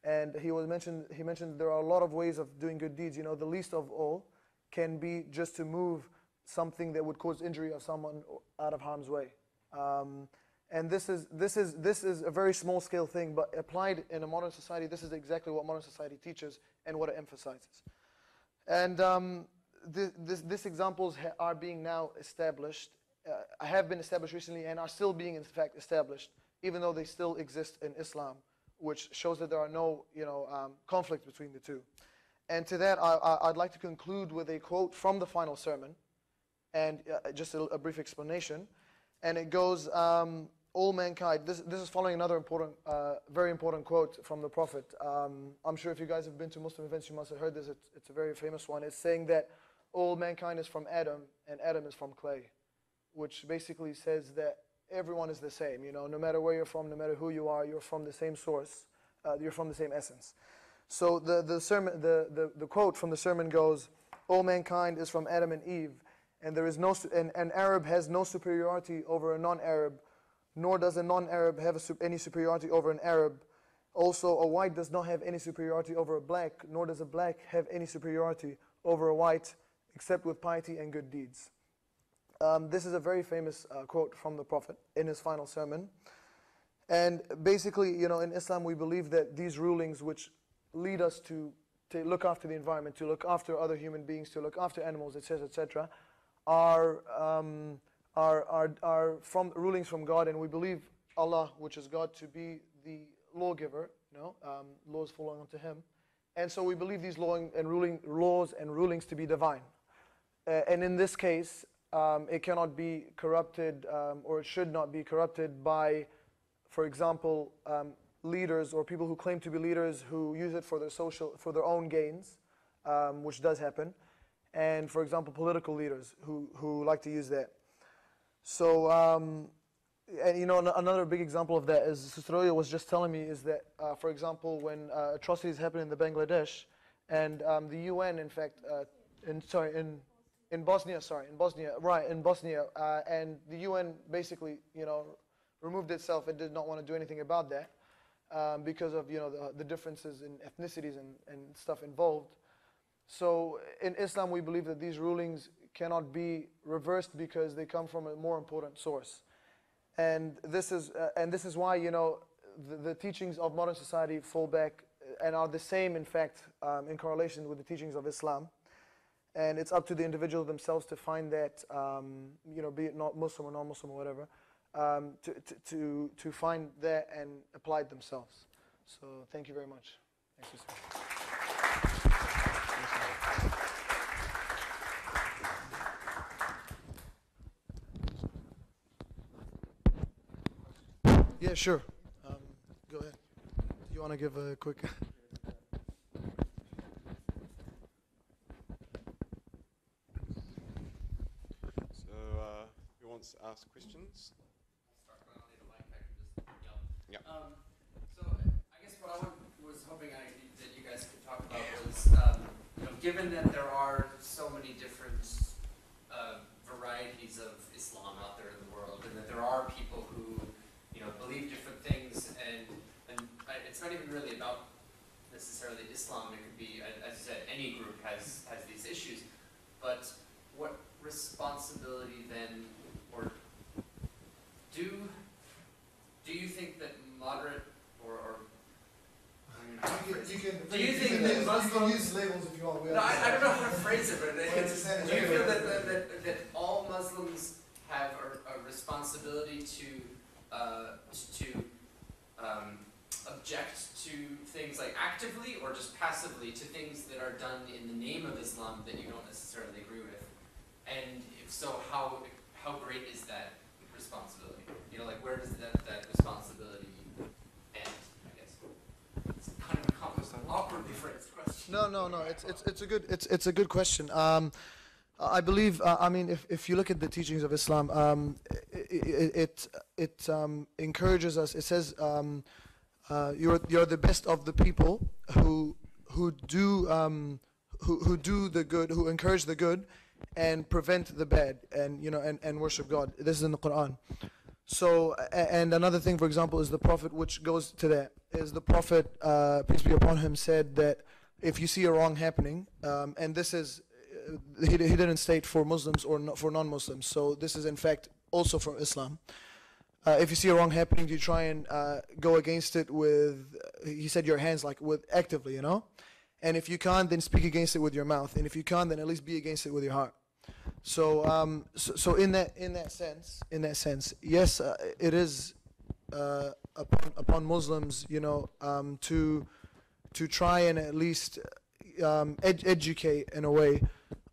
S4: And he mentioned there are a lot of ways of doing good deeds. The least of all can be just to move something that would cause injury of someone out of harm's way. And this is a very small scale thing, but applied in a modern society, this is exactly what modern society teaches and what it emphasizes. And these examples are being now established, have been established recently, and are still being in fact established, even though they still exist in Islam, which shows that there are no conflict between the two. And to that, I'd like to conclude with a quote from the final sermon, and just a brief explanation. And it goes, all mankind, this is following another very important quote from the Prophet. I'm sure if you guys have been to Muslim events, you must have heard this. It's a very famous one. It's saying that all mankind is from Adam, and Adam is from clay, which basically says that everyone is the same. No matter where you're from, no matter who you are, you're from the same source. You're from the same essence. So the quote from the sermon goes, all mankind is from Adam and Eve, and there is an Arab has no superiority over a non-Arab, nor does a non-Arab have any superiority over an Arab. Also, a white does not have any superiority over a black, nor does a black have any superiority over a white, except with piety and good deeds. This is a very famous quote from the Prophet in his final sermon. And basically, in Islam, we believe that these rulings which lead us to look after the environment, to look after other human beings, to look after animals, etc., are from rulings from God, and we believe Allah, which is God, to be the lawgiver. Laws falling onto Him, and so we believe these laws and rulings to be divine. And in this case, it cannot be corrupted, or it should not be corrupted by, for example, leaders or people who claim to be leaders who use it for their own gains, which does happen, and for example, political leaders who like to use that. So, and another big example of that is Sister Roya was just telling me is that, for example, when atrocities happen in Bangladesh, and the UN, in fact, in Bosnia, and the UN basically, removed itself and did not want to do anything about that because of the differences in ethnicities and stuff involved. So in Islam, we believe that these rulings cannot be reversed because they come from a more important source, and this is why the teachings of modern society fall back and are the same, in fact, in correlation with the teachings of Islam. And it's up to the individual themselves to find that, be it not Muslim or non-Muslim or whatever, to find that and apply it themselves. So thank you very much. Thank you, sir. Yeah, sure. Go ahead. Do you want to give a quick...
S5: Who wants to ask questions?
S6: I'll start, but I don't need a mic. I can just yell.
S5: Yeah.
S6: So I guess what I was hoping that you guys could talk about was, given that there are so many different varieties of Islam out there in the world, and that there are people who believe different things, and it's not even really about necessarily Islam. It could be, as you said, any group has these issues. But what responsibility then, or do you think that moderate or
S4: You can
S6: Muslims,
S4: use labels if you want.
S6: no, I don't know how to phrase it, but do you feel that all Muslims have a responsibility to object to things like actively or just passively to things that are done in the name of Islam that you don't necessarily agree with? And if so, how great is that responsibility? Where does that responsibility end, I guess? It's kind of awkwardly phrased.
S4: No. It's a good question. I believe. I mean, if you look at the teachings of Islam, it encourages us. It says, you're the best of the people who do the good, who encourage the good, and prevent the bad, and and worship God. This is in the Quran. So, and another thing, for example, is the Prophet, which goes to that, is the Prophet, peace be upon him, said that if you see a wrong happening, and this is, he didn't state for Muslims or for non-Muslims, so this is in fact also for Islam. If you see a wrong happening, you try and go against it with, he said, your hands, like with actively, and if you can't, then speak against it with your mouth, and if you can't, then at least be against it with your heart. So, so in that sense, yes, it is upon Muslims, to try and at least educate in a way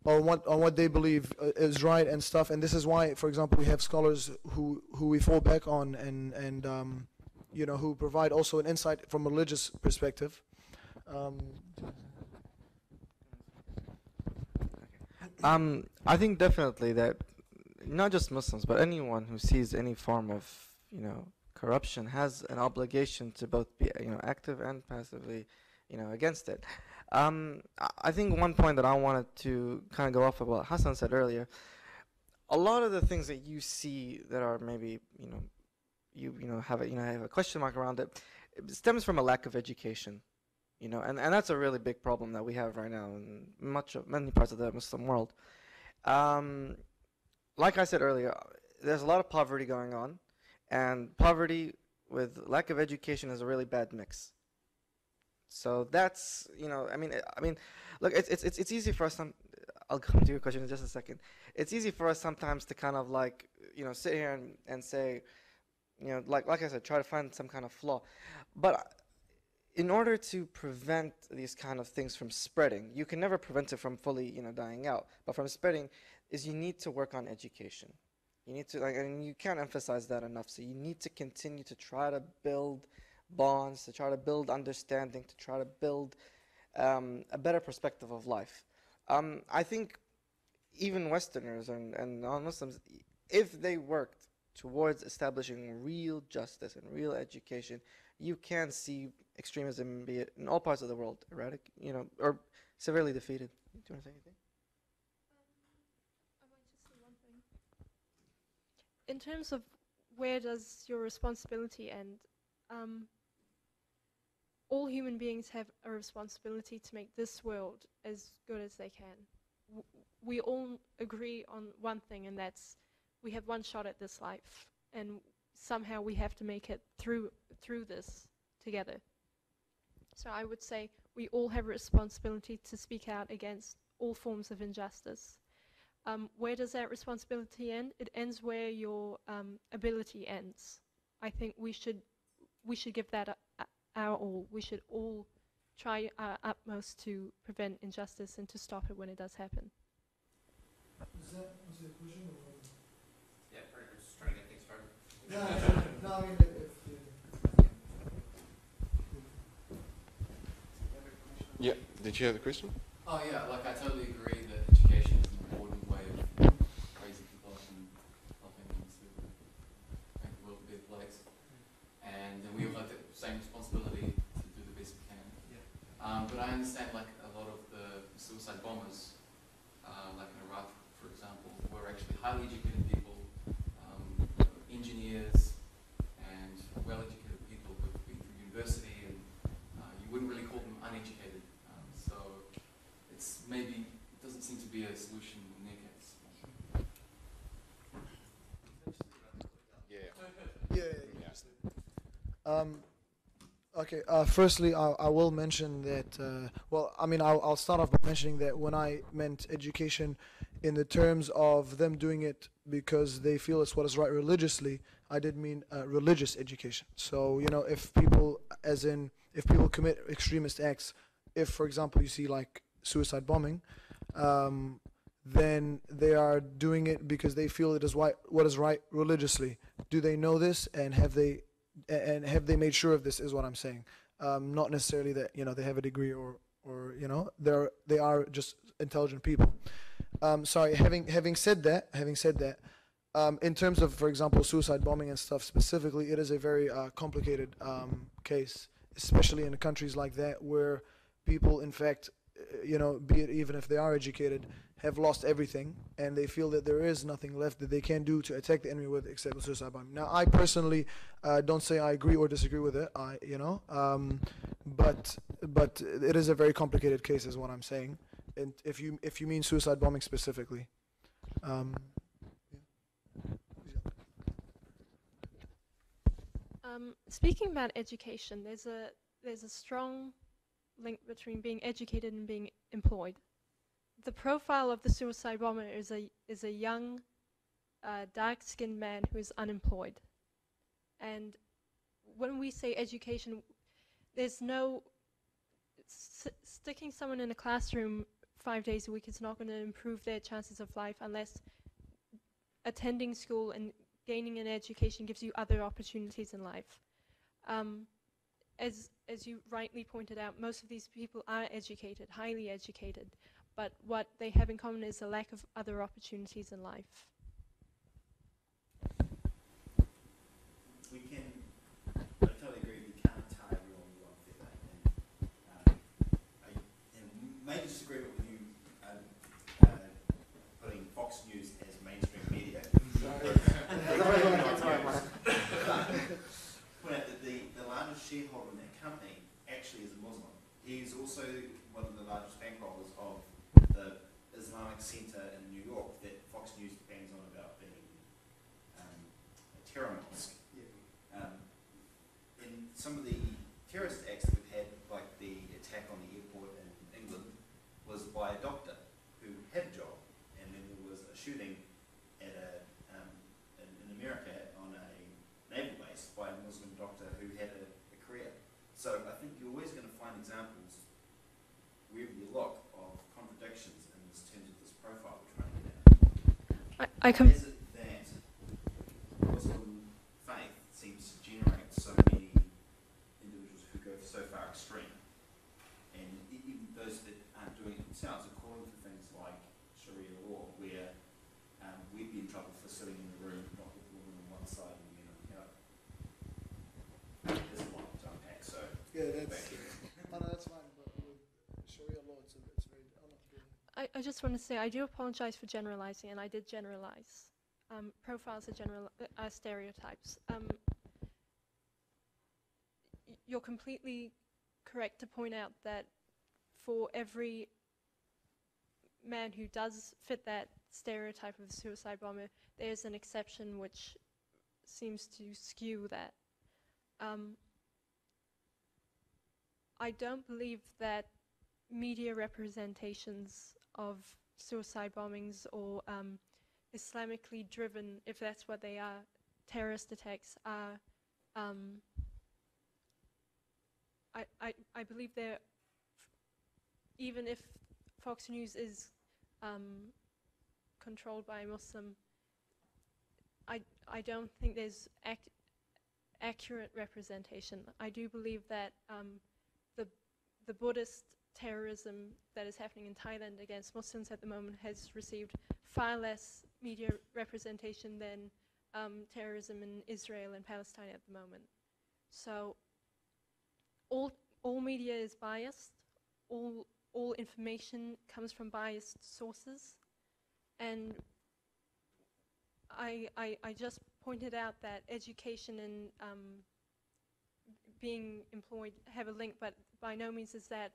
S4: on what they believe is right and stuff. And this is why, for example, we have scholars who we fall back on and who provide also an insight from a religious perspective.
S3: I think definitely that not just Muslims, but anyone who sees any form of, corruption has an obligation to both be, active and passively, against it. I think one point that I wanted to kind of go off of what Hassan said earlier, a lot of the things that you see that are maybe, you have a question mark around it stems from a lack of education. And that's a really big problem that we have right now in many parts of the Muslim world. Like I said earlier, there's a lot of poverty going on, and poverty with lack of education is a really bad mix. So that's, I mean, look, it's easy for us. I'll come to your question in just a second. It's easy for us sometimes to kind of like, sit here and say, like I said, try to find some kind of flaw, but in order to prevent these kind of things from spreading, you can never prevent it from fully, dying out, but from spreading, is you need to work on education. You need to, and you can't emphasize that enough. So you need to continue to try to build bonds, to try to build understanding, to try to build a better perspective of life. I think even Westerners and non-Muslims, if they worked towards establishing real justice and real education, you can see extremism, be it in all parts of the world, or severely defeated. Do you want to say anything?
S2: I might just say one thing. In terms of where does your responsibility end, all human beings have a responsibility to make this world as good as they can. We all agree on one thing, and that's we have one shot at this life, and somehow we have to make it through this together. So I would say we all have a responsibility to speak out against all forms of injustice. Where does that responsibility end? It ends where your ability ends. I think we should give that our all. We should all try our utmost to prevent injustice and to stop it when it does happen.
S4: Was that a question?
S6: Yeah, we're just trying to get things started.
S4: No, I mean,
S5: Yeah, did you have the question?
S7: Oh yeah, like I totally agree that education is an important way of raising people up and helping them to make the world a better place. And then we all have the same responsibility to do the best we can. Yeah. But I understand like a lot of the suicide bombers, like in Iraq, for example, were actually highly educated people, engineers, and well-educated people who've been through university, and you wouldn't really call them uneducated. So it's maybe, it doesn't seem to be a solution in their case.
S4: Okay. Firstly, I will mention that. Well, I mean, I'll start off by mentioning that when I meant education, in the terms of them doing it because they feel it's what is right religiously, I did mean religious education. So if people commit extremist acts, if for example you see like suicide bombing, then they are doing it because they feel it is what is right religiously. Do they know this, and have they made sure of this? Is what I'm saying. Not necessarily that they have a degree or or they are just intelligent people. Sorry, having said that, in terms of, for example, suicide bombing and stuff specifically, it is a very complicated case, especially in countries like that where people, in fact, be it even if they are educated, have lost everything, and they feel that there is nothing left that they can do to attack the enemy with except suicide bombing. Now, I personally don't say I agree or disagree with it. But it is a very complicated case, is what I'm saying. And if you mean suicide bombing specifically.
S2: Speaking about education, there's a strong link between being educated and being employed. The profile of the suicide bomber is a young, dark-skinned man who is unemployed. And when we say education, there's no sticking someone in a classroom 5 days a week is not going to improve their chances of life unless attending school and gaining an education gives you other opportunities in life. As you rightly pointed out, most of these people are educated, highly educated, but what they have in common is a lack of other opportunities in life.
S8: I totally agree, we can't tie everyone with one feather. And I may disagree with you putting Fox News as mainstream media. Point out that the largest shareholder in that company actually is a Muslim. He's also one of the largest bankrollers of the Islamic Center in New York that Fox News bangs on about being a terror mosque. In some of the terrorist acts that we've had, like the attack on the airport in England, was by a doctor who had a job, and then there was a shooting at in America on a naval base by a Muslim doctor who had a career. So I think you're always going to find examples wherever you look of contradictions in this terms of this profile we're trying to get at. Why is it that Muslim faith seems to generate so many individuals who go so far extreme, and even those that aren't doing it themselves are calling for things like Sharia law, where we'd be in trouble for sitting in the room, not with the woman on one side and men on the other. There's a lot to unpack, so
S4: Yeah, that's fine, but with Sharia law, it's very, I'm not doing it.
S2: I just want to say I do apologize for generalizing, and I did generalize. Profiles are stereotypes. You're completely correct to point out that for every man who does fit that stereotype of a suicide bomber, there's an exception which seems to skew that. I don't believe that media representations of suicide bombings or Islamically driven, if that's what they are, terrorist attacks are, I believe they're, even if Fox News is controlled by a Muslim, I don't think there's accurate representation. I do believe that the Buddhist terrorism that is happening in Thailand against Muslims at the moment has received far less media representation than terrorism in Israel and Palestine at the moment. So all media is biased, all information comes from biased sources, and I just pointed out that education and being employed have a link, but by no means is that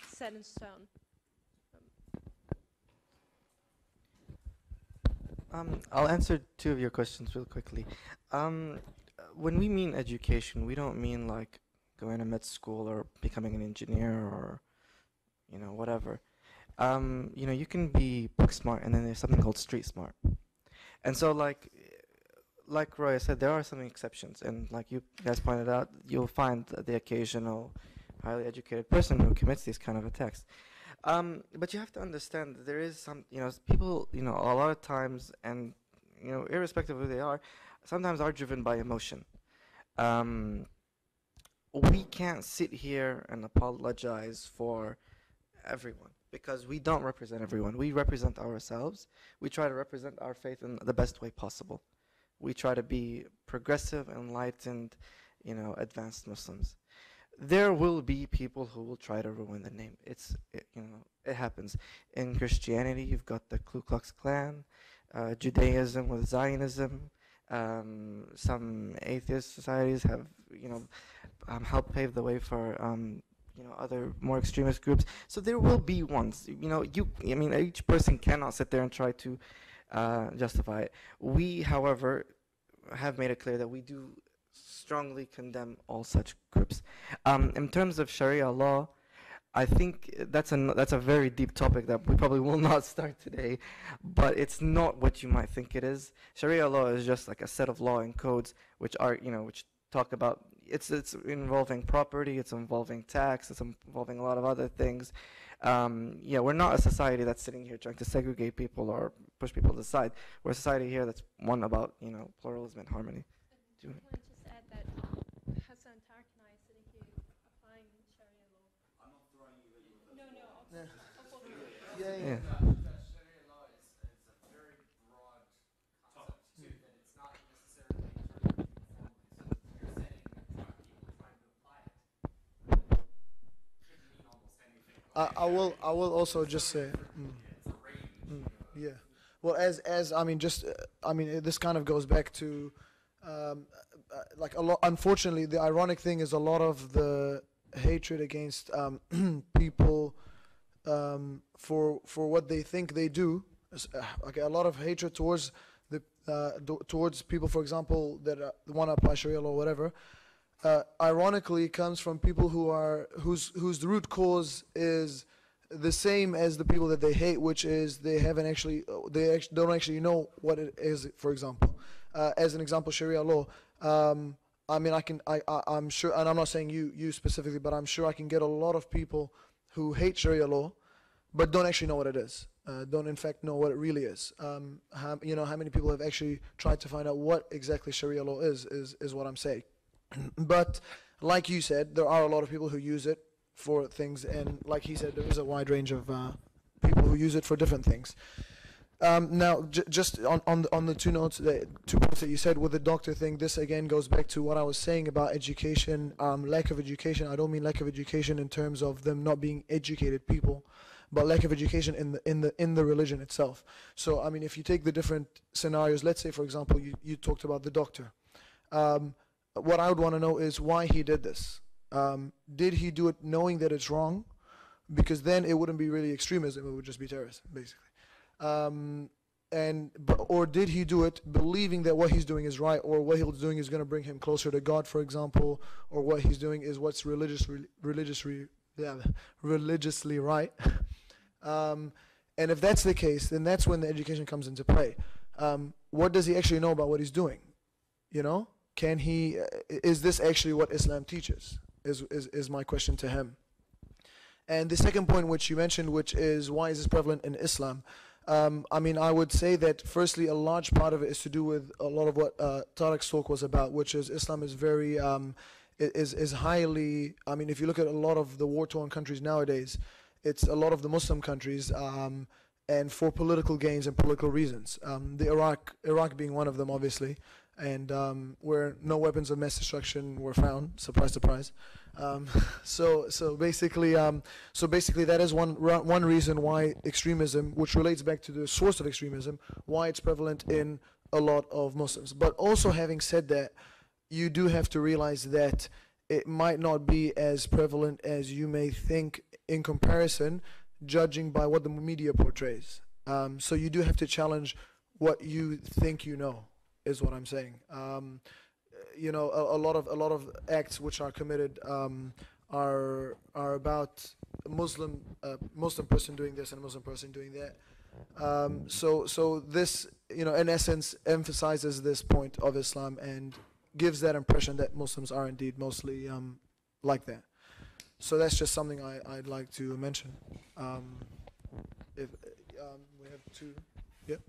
S2: set in stone.
S3: I'll answer two of your questions real quickly. When we mean education, we don't mean like going to med school or becoming an engineer or, whatever. You can be book smart, and then there's something called street smart. And so like Roy said, there are some exceptions, and like you guys pointed out, you'll find the occasional highly educated person who commits these kind of attacks. But you have to understand that there is some, people, a lot of times, and, irrespective of who they are, sometimes are driven by emotion. we can't sit here and apologize for everyone because we don't represent everyone. We represent ourselves. We try to represent our faith in the best way possible. We try to be progressive, enlightened, advanced Muslims. There will be people who will try to ruin the name. It happens. In Christianity, you've got the Ku Klux Klan, Judaism with Zionism. Some atheist societies have, helped pave the way for, other more extremist groups. So there will be ones. Each person cannot sit there and try to justify it. We, however, have made it clear that we do strongly condemn all such groups. In terms of Sharia law, I think that's a very deep topic that we probably will not start today, but it's not what you might think it is. Sharia law is just like a set of law and codes which talk about it's involving property, it's involving tax, it's involving a lot of other things. We're not a society that's sitting here trying to segregate people or push people to the side. We're a society here that's one about pluralism and harmony.
S2: Can I just add that Hassan, Tarek and I are sitting here applying Sharia law. I'm not throwing you at you. No, I'll follow you.
S3: Yeah.
S6: That Sharia law is a very broad concept too, that it's not necessarily interpreted uniformly. So you're saying that people trying to apply it could mean almost anything.
S4: I will also just say,
S6: It's a range.
S4: yeah. Well, this kind of goes back to, unfortunately, the ironic thing is a lot of the hatred against people for what they think they do. A lot of hatred towards towards people, for example, that want to apply Sharia law or whatever. Ironically, comes from people whose root cause is the same as the people that they hate, which is they don't actually know what it is. For example, as an example, Sharia law. I'm sure, and I'm not saying you specifically, but I'm sure I can get a lot of people who hate Sharia law, but don't actually know what it is. Don't in fact know what it really is. How many people have actually tried to find out what exactly Sharia law is what I'm saying. But like you said, there are a lot of people who use it for things, and like he said, there is a wide range of people who use it for different things. Now, just on the two points that you said with the doctor thing, this again goes back to what I was saying about education, lack of education. I don't mean lack of education in terms of them not being educated people, but lack of education in the religion itself. So, if you take the different scenarios, let's say, for example, you talked about the doctor. What I would want to know is why he did this. Did he do it knowing that it's wrong? Because then it wouldn't be really extremism; it would just be terrorism, basically. Or did he do it believing that what he's doing is right, or what he's doing is going to bring him closer to God, for example, or what he's doing is what's religiously right? And if that's the case, then that's when the education comes into play. What does he actually know about what he's doing? Can he? Is this actually what Islam teaches? Is my question to him. And the second point which you mentioned, which is why is this prevalent in Islam? I would say that firstly, a large part of it is to do with a lot of what Tarek's talk was about, which is Islam is very, is highly, if you look at a lot of the war-torn countries nowadays, it's a lot of the Muslim countries, and for political gains and political reasons. The Iraq being one of them, obviously, and where no weapons of mass destruction were found. Surprise, surprise. So basically, that is one reason why extremism, which relates back to the source of extremism, why it's prevalent in a lot of Muslims. But also, having said that, you do have to realize that it might not be as prevalent as you may think in comparison, judging by what the media portrays. So you do have to challenge what you think you know, is what I'm saying. A lot of acts which are committed are about a Muslim person doing this and a Muslim person doing that. So this, in essence, emphasizes this point of Islam and gives that impression that Muslims are indeed mostly like that. So that's just something I'd like to mention. If we have two, yep.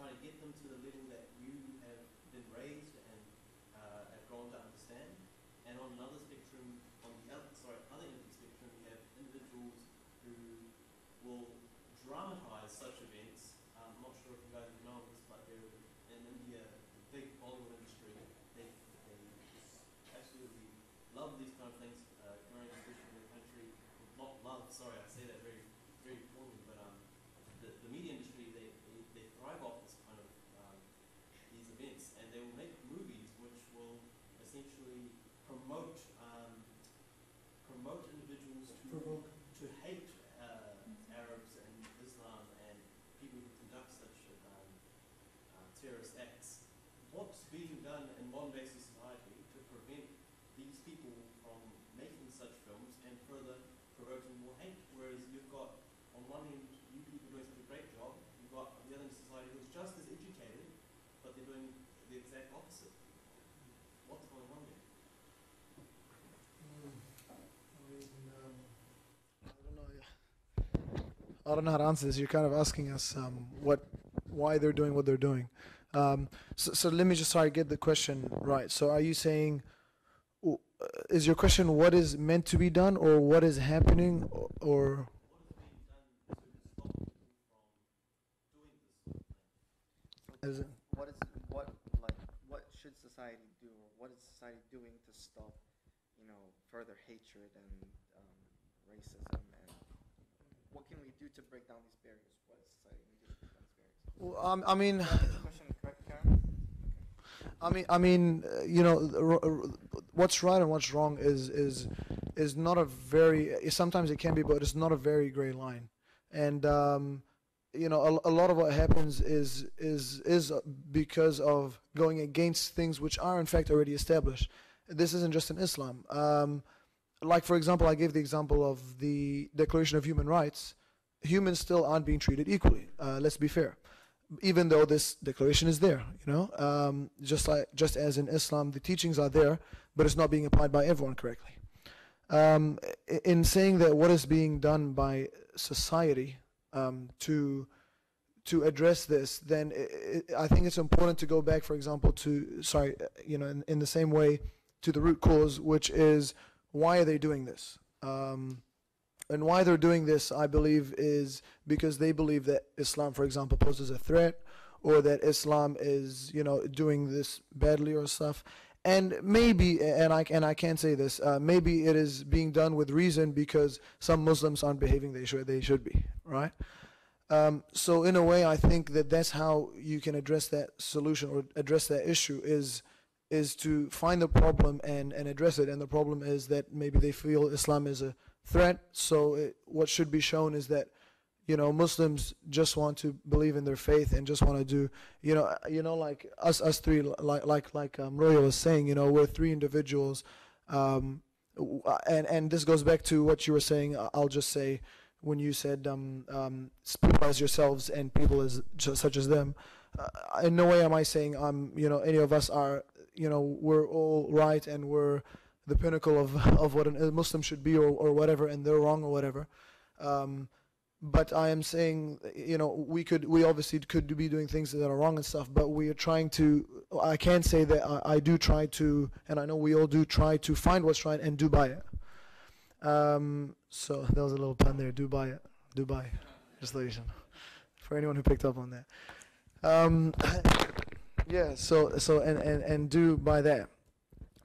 S9: trying to get them to the level that you have been raised and have grown to understand. And on another spectrum, on the other, other end of the spectrum, you have individuals who will dramatize such events. I'm not sure if you guys have known this, but there in India, the big Bollywood industry, they just absolutely love these kind of things, occurring, especially in the country. Not love, sorry, I say that very, very poorly, but the media industry, they thrive off this kind of these events, and they will make movies which will essentially promote individuals to hate Arabs and Islam and people who conduct such terrorist acts. What's being done in modern-day society to prevent these people from making such films and further provoking more hate? Whereas you've got, on one end, you people doing such a great job, you've got the other end of society who's just as educated, but they're doing the exact opposite. What's going on there?
S4: I don't know how to answer this. You're kind of asking us why they're doing what they're doing. So let me just get the question right. So are you saying, is your question what is meant to be done, or what is happening, or? As in,
S3: What should society do, or what is society doing to stop, further hatred and racism, and what can we do to break down these barriers? What is society going to do to break down these barriers?
S4: well, I mean.
S3: Question correct, Karen?
S4: What's right and what's wrong is not a very. Sometimes it can be, but it's not a very gray line. And a lot of what happens is because of going against things which are in fact already established. This isn't just in Islam. Like, for example, I gave the example of the Declaration of Human Rights. Humans still aren't being treated equally. Let's be fair. Even though this declaration is there, just as in Islam, the teachings are there, but it's not being applied by everyone correctly. In saying that, what is being done by society to address this, then I think it's important to go back, for example, in the same way, to the root cause, which is, why are they doing this? And why they're doing this, I believe, is because they believe that Islam, for example, poses a threat, or that Islam is, doing this badly or stuff. And maybe, and I can't say this, maybe it is being done with reason because some Muslims aren't behaving they should be, right? So in a way, I think that that's how you can address that solution, or address that issue, is to find the problem and address it. And the problem is that maybe they feel Islam is a threat. So what should be shown is that, Muslims just want to believe in their faith and just want to do, like us three, like Roya was saying, we're three individuals, and this goes back to what you were saying. I'll just say, when you said people as yourselves and people as such as them, in no way am I saying any of us are, we're all right and we're the pinnacle of what a Muslim should be, or whatever, and they're wrong or whatever. But I am saying, we obviously could be doing things that are wrong and stuff, but we are trying to, I can say that I do try to, and I know we all do try to find what's right and do by it. So that was a little pun there, do by it, Dubai legislation, for anyone who picked up on that. Yeah, so and do by that.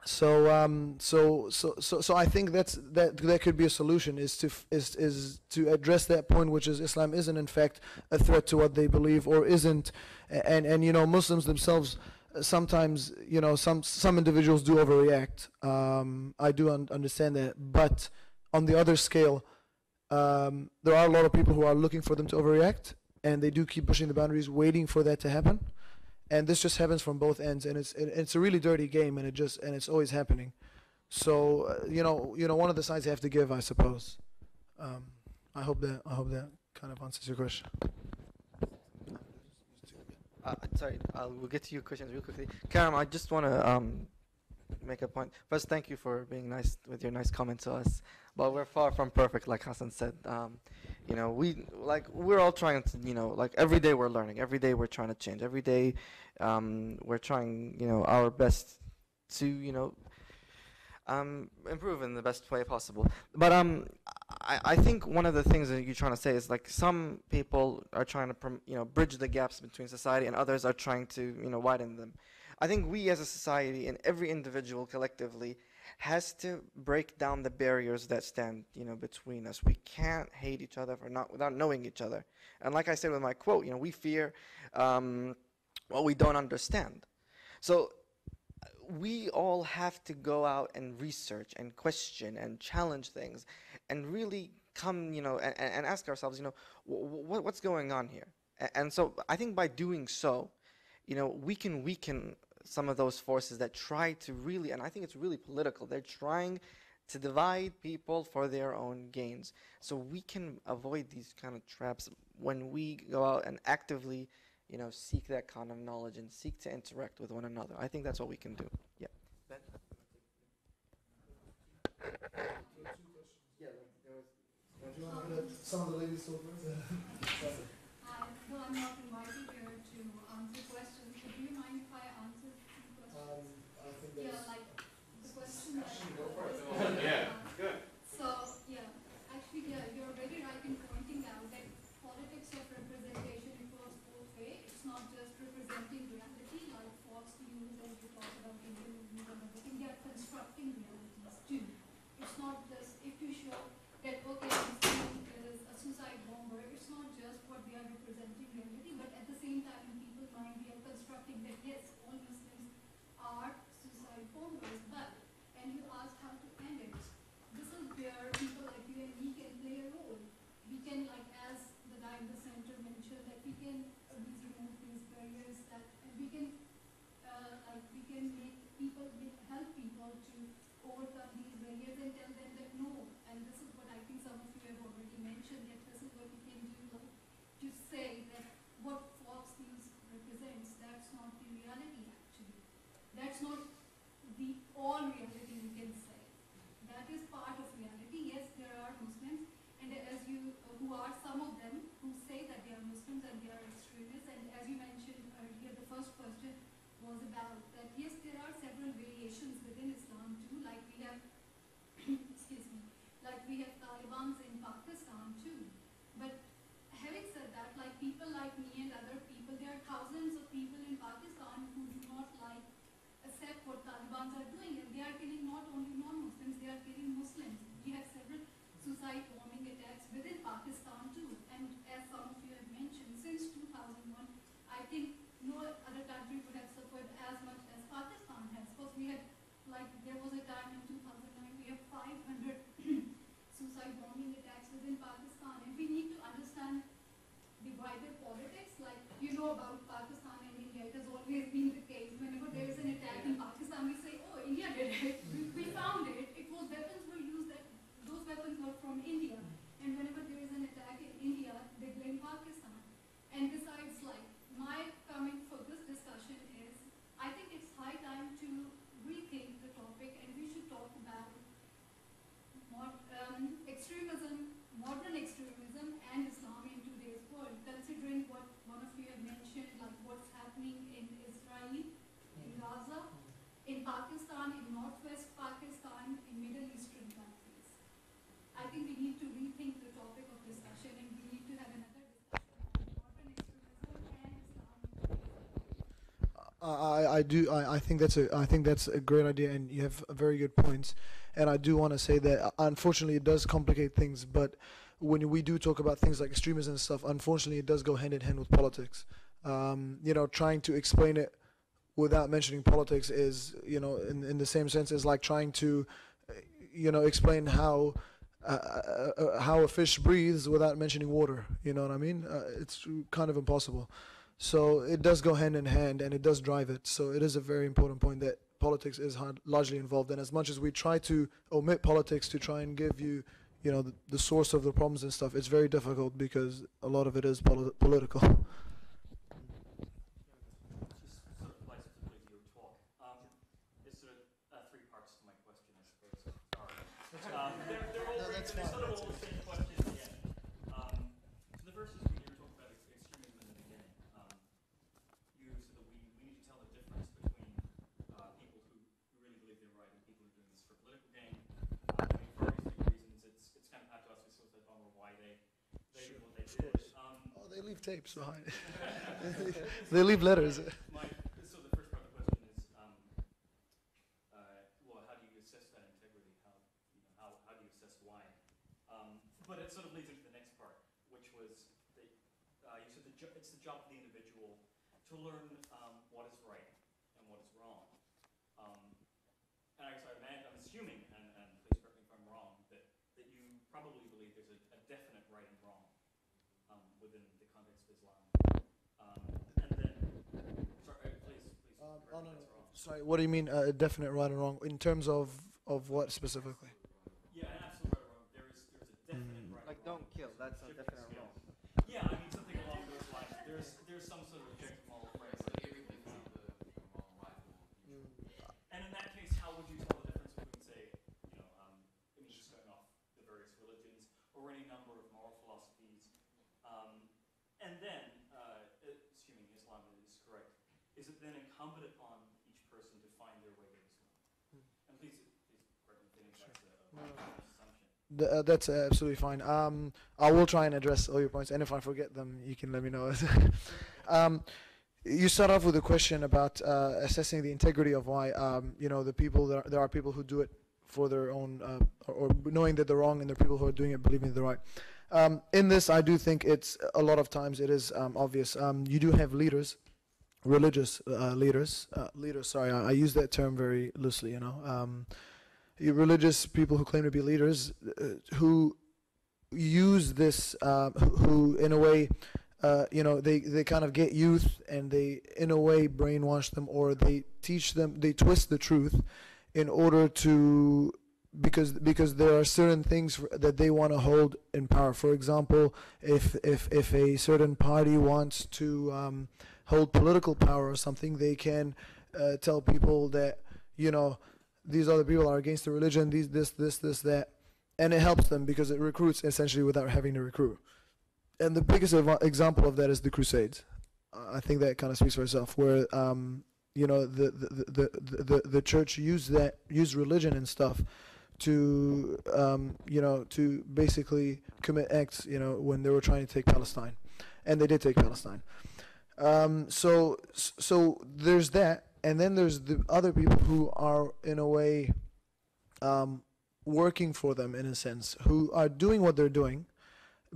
S4: So I think that could be a solution, is to address that point, which is Islam isn't in fact a threat to what they believe, or isn't, and Muslims themselves sometimes, some individuals do overreact. I do understand that, but on the other scale, there are a lot of people who are looking for them to overreact, and they do keep pushing the boundaries, waiting for that to happen. And this just happens from both ends, and it's a really dirty game, and it's always happening. So one of the sides have to give, I suppose. I hope that kind of answers your question.
S3: Sorry, we'll get to your questions real quickly. Karam, I just want to make a point. First, thank you for being nice with your nice comment to us. But we're far from perfect, like Hassan said. You know, we're all trying to, like every day we're learning, every day we're trying to change, every day we're trying, our best to, improve in the best way possible. But I think one of the things that you're trying to say is like some people are trying to bridge the gaps between society, and others are trying to widen them. I think we as a society and every individual collectively has to break down the barriers that stand between us. We can't hate each other for not without knowing each other. And like I said with my quote, we fear what we don't understand. So we all have to go out and research and question and challenge things and really come, and ask ourselves, what's going on here? And so I think by doing so, we can weaken some of those forces that try to really, and I think it's really political, they're trying to divide people for their own gains. So we can avoid these kind of traps when we go out and actively seek that kind of knowledge and seek to interact with one another. I think that's what we can do. Yeah. Ben? Yeah, there was.
S4: Do you want to let some of the ladies talk first?
S10: No, I'm not invited here to answer questions, but do you mind if I answer some questions?
S4: I think
S10: Yeah,
S4: that's.
S10: like the question that
S5: Yeah, good.
S10: So, yeah, actually, yeah, you're very right in pointing out that politics of representation, it goes both ways. It's not just representing reality, like Fox News, as you talk about Indian news and everything. They are constructing realities too. It's not just, if you show that, okay, Muslim is a suicide bomber, it's not just what they are representing reality, but at the same time, in people's mind, we are constructing that, yes, all Muslims are suicide bombers, but, and you ask how to end it. This is where people like you and me can play a role. We can, like, as the guy in the center mentioned, that we can remove these barriers, that and we can, we can make people, help people to overcome these barriers and tell them that no, and this is what I think some of you have already mentioned, that this is what we can do, like, to say that what Fox News represents, that's not the reality actually. That's not the all reality, we can say. That is part of reality. Yes, there are Muslims, and as you, who are some of them who say that they are Muslims and they are extremists, and as you mentioned earlier, the first question was about that, yes, there are several variations within Islam too, like we have, excuse me, like we have Taliban's in Pakistan too. But having said that, like people like me and other people, there are thousands of people in Pakistan who do not like accept what Taliban are doing, and they are killing not only non-Muslims, they are killing Muslims. We have several suicide bombing attacks within Pakistan too, and as some of you have mentioned, since 2001, I think no other country would have suffered as much as Pakistan has, because we had, like, there was a time in 2009, we have 500 suicide bombing attacks within Pakistan, and we need to understand the wider politics, like, about Pakistan and India, it has always been the case. Whenever there is an attack in Pakistan, we say, oh, India did it. We found it. It was weapons were used, that those weapons were from India. And whenever there is an attack in India, they blame Pakistan. And besides, like, my comment for this discussion is, I think it's high time to rethink the topic, and we should talk about extremism, modern extremism, and Islam in today's world, considering what one of you have mentioned, like what's happening in Israel, in Gaza, in Pakistan, in northwest Pakistan, in Middle Eastern countries. I think we need to rethink the topic of discussion, and we need to have another discussion on modern extremism and Islam in today's world.
S4: I think that's a great idea, and you have a very good points. And I do want to say that unfortunately it does complicate things, but when we do talk about things like extremism and stuff, unfortunately it does go hand in hand with politics. Trying to explain it without mentioning politics is, in the same sense as like trying to, explain how a fish breathes without mentioning water. You know what I mean? It's kind of impossible. So it does go hand in hand, and it does drive it. So it is a very important point that politics is largely involved. And as much as we try to omit politics to try and give you, the source of the problems and stuff, it's very difficult because a lot of it is political.
S1: Just sort of applies particularly to your talk. There's sort of three parts to my question, I suppose. Sorry. They're all sort of all the same question at the end.
S4: leave tapes behind. They leave letters.
S1: So the first part of the question is, well, how do you assess that integrity? How do you assess why? But it sort of leads into the next part, which was that you said it's the job of the individual to learn what is right and what is wrong. And I'm assuming, and please correct me if I'm wrong, that you probably believe there's a definite right and wrong within the context of Islam. And then, sorry, please correct me if that's wrong.
S4: Sorry, what do you mean definite right and wrong in terms of what specifically?
S1: Yeah, an absolute right or wrong. There's a definite right.
S3: Like,
S1: or wrong.
S3: don't kill. That's a definite wrong.
S1: Yeah, I mean something along those lines. There's some sort of objective moral framework.
S7: Everything's either wrong, right, or neutral.
S1: And in that case, how would you tell the difference between, say, I mean, just going off the various religions or any number of moral philosophies, and then, assuming Islam is correct, is it then incumbent upon each person to find their way to Islam? And please correct me if you think that's a wrong assumption.
S4: That's absolutely fine. I will try and address all your points, and if I forget them, you can let me know. You start off with a question about assessing the integrity of why, the people there are people who do it for their own, or knowing that they're wrong, and there are people who are doing it believing they're right. In this, I do think it's a lot of times it is obvious. You do have leaders, religious leaders. Sorry, I use that term very loosely. Religious people who claim to be leaders, who use this, who in a way, they kind of get youth and they in a way brainwash them, or they teach them, they twist the truth in order to, because there are certain things that they want to hold in power. For example, if a certain party wants to hold political power or something, they can tell people that, these other people are against the religion, this, that. And it helps them because it recruits essentially without having to recruit. And the biggest example of that is the Crusades. I think that kind of speaks for itself, where the church used religion and stuff to to basically commit acts, when they were trying to take Palestine, and they did take Palestine. So there's that, and then there's the other people who are in a way working for them in a sense, who are doing what they're doing,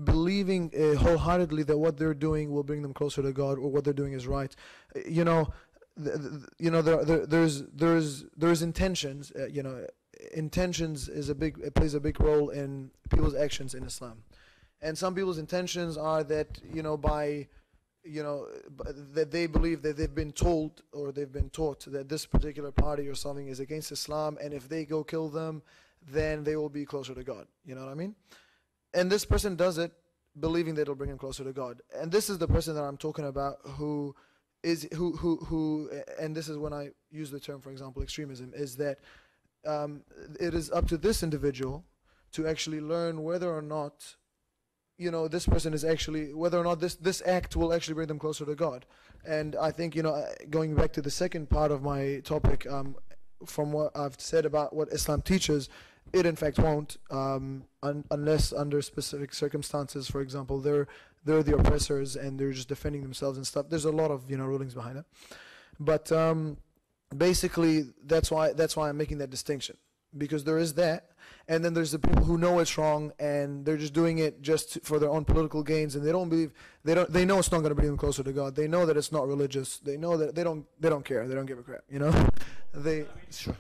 S4: believing wholeheartedly that what they're doing will bring them closer to God, or what they're doing is right. There's intentions. Intentions plays a big role in people's actions in Islam, and some people's intentions are that that they believe that they've been told or they've been taught that this particular party or something is against Islam, and if they go kill them, then they will be closer to God. You know what I mean? And this person does it believing that it'll bring him closer to God. And this is the person that I'm talking about, who and this is when I use the term, for example, extremism, is that it is up to this individual to actually learn whether or not this person is actually, whether or not this act will actually bring them closer to God. And I think, going back to the second part of my topic, from what I've said about what Islam teaches, it in fact won't, unless under specific circumstances. For example, they're the oppressors and they're just defending themselves and stuff. There's a lot of rulings behind it, but basically that's why I'm making that distinction, because there is that, and then there's the people who know it's wrong and they're just doing it just for their own political gains, and they know it's not going to bring them closer to God. They know that it's not religious. They know that they don't care. They don't give a crap. Sure.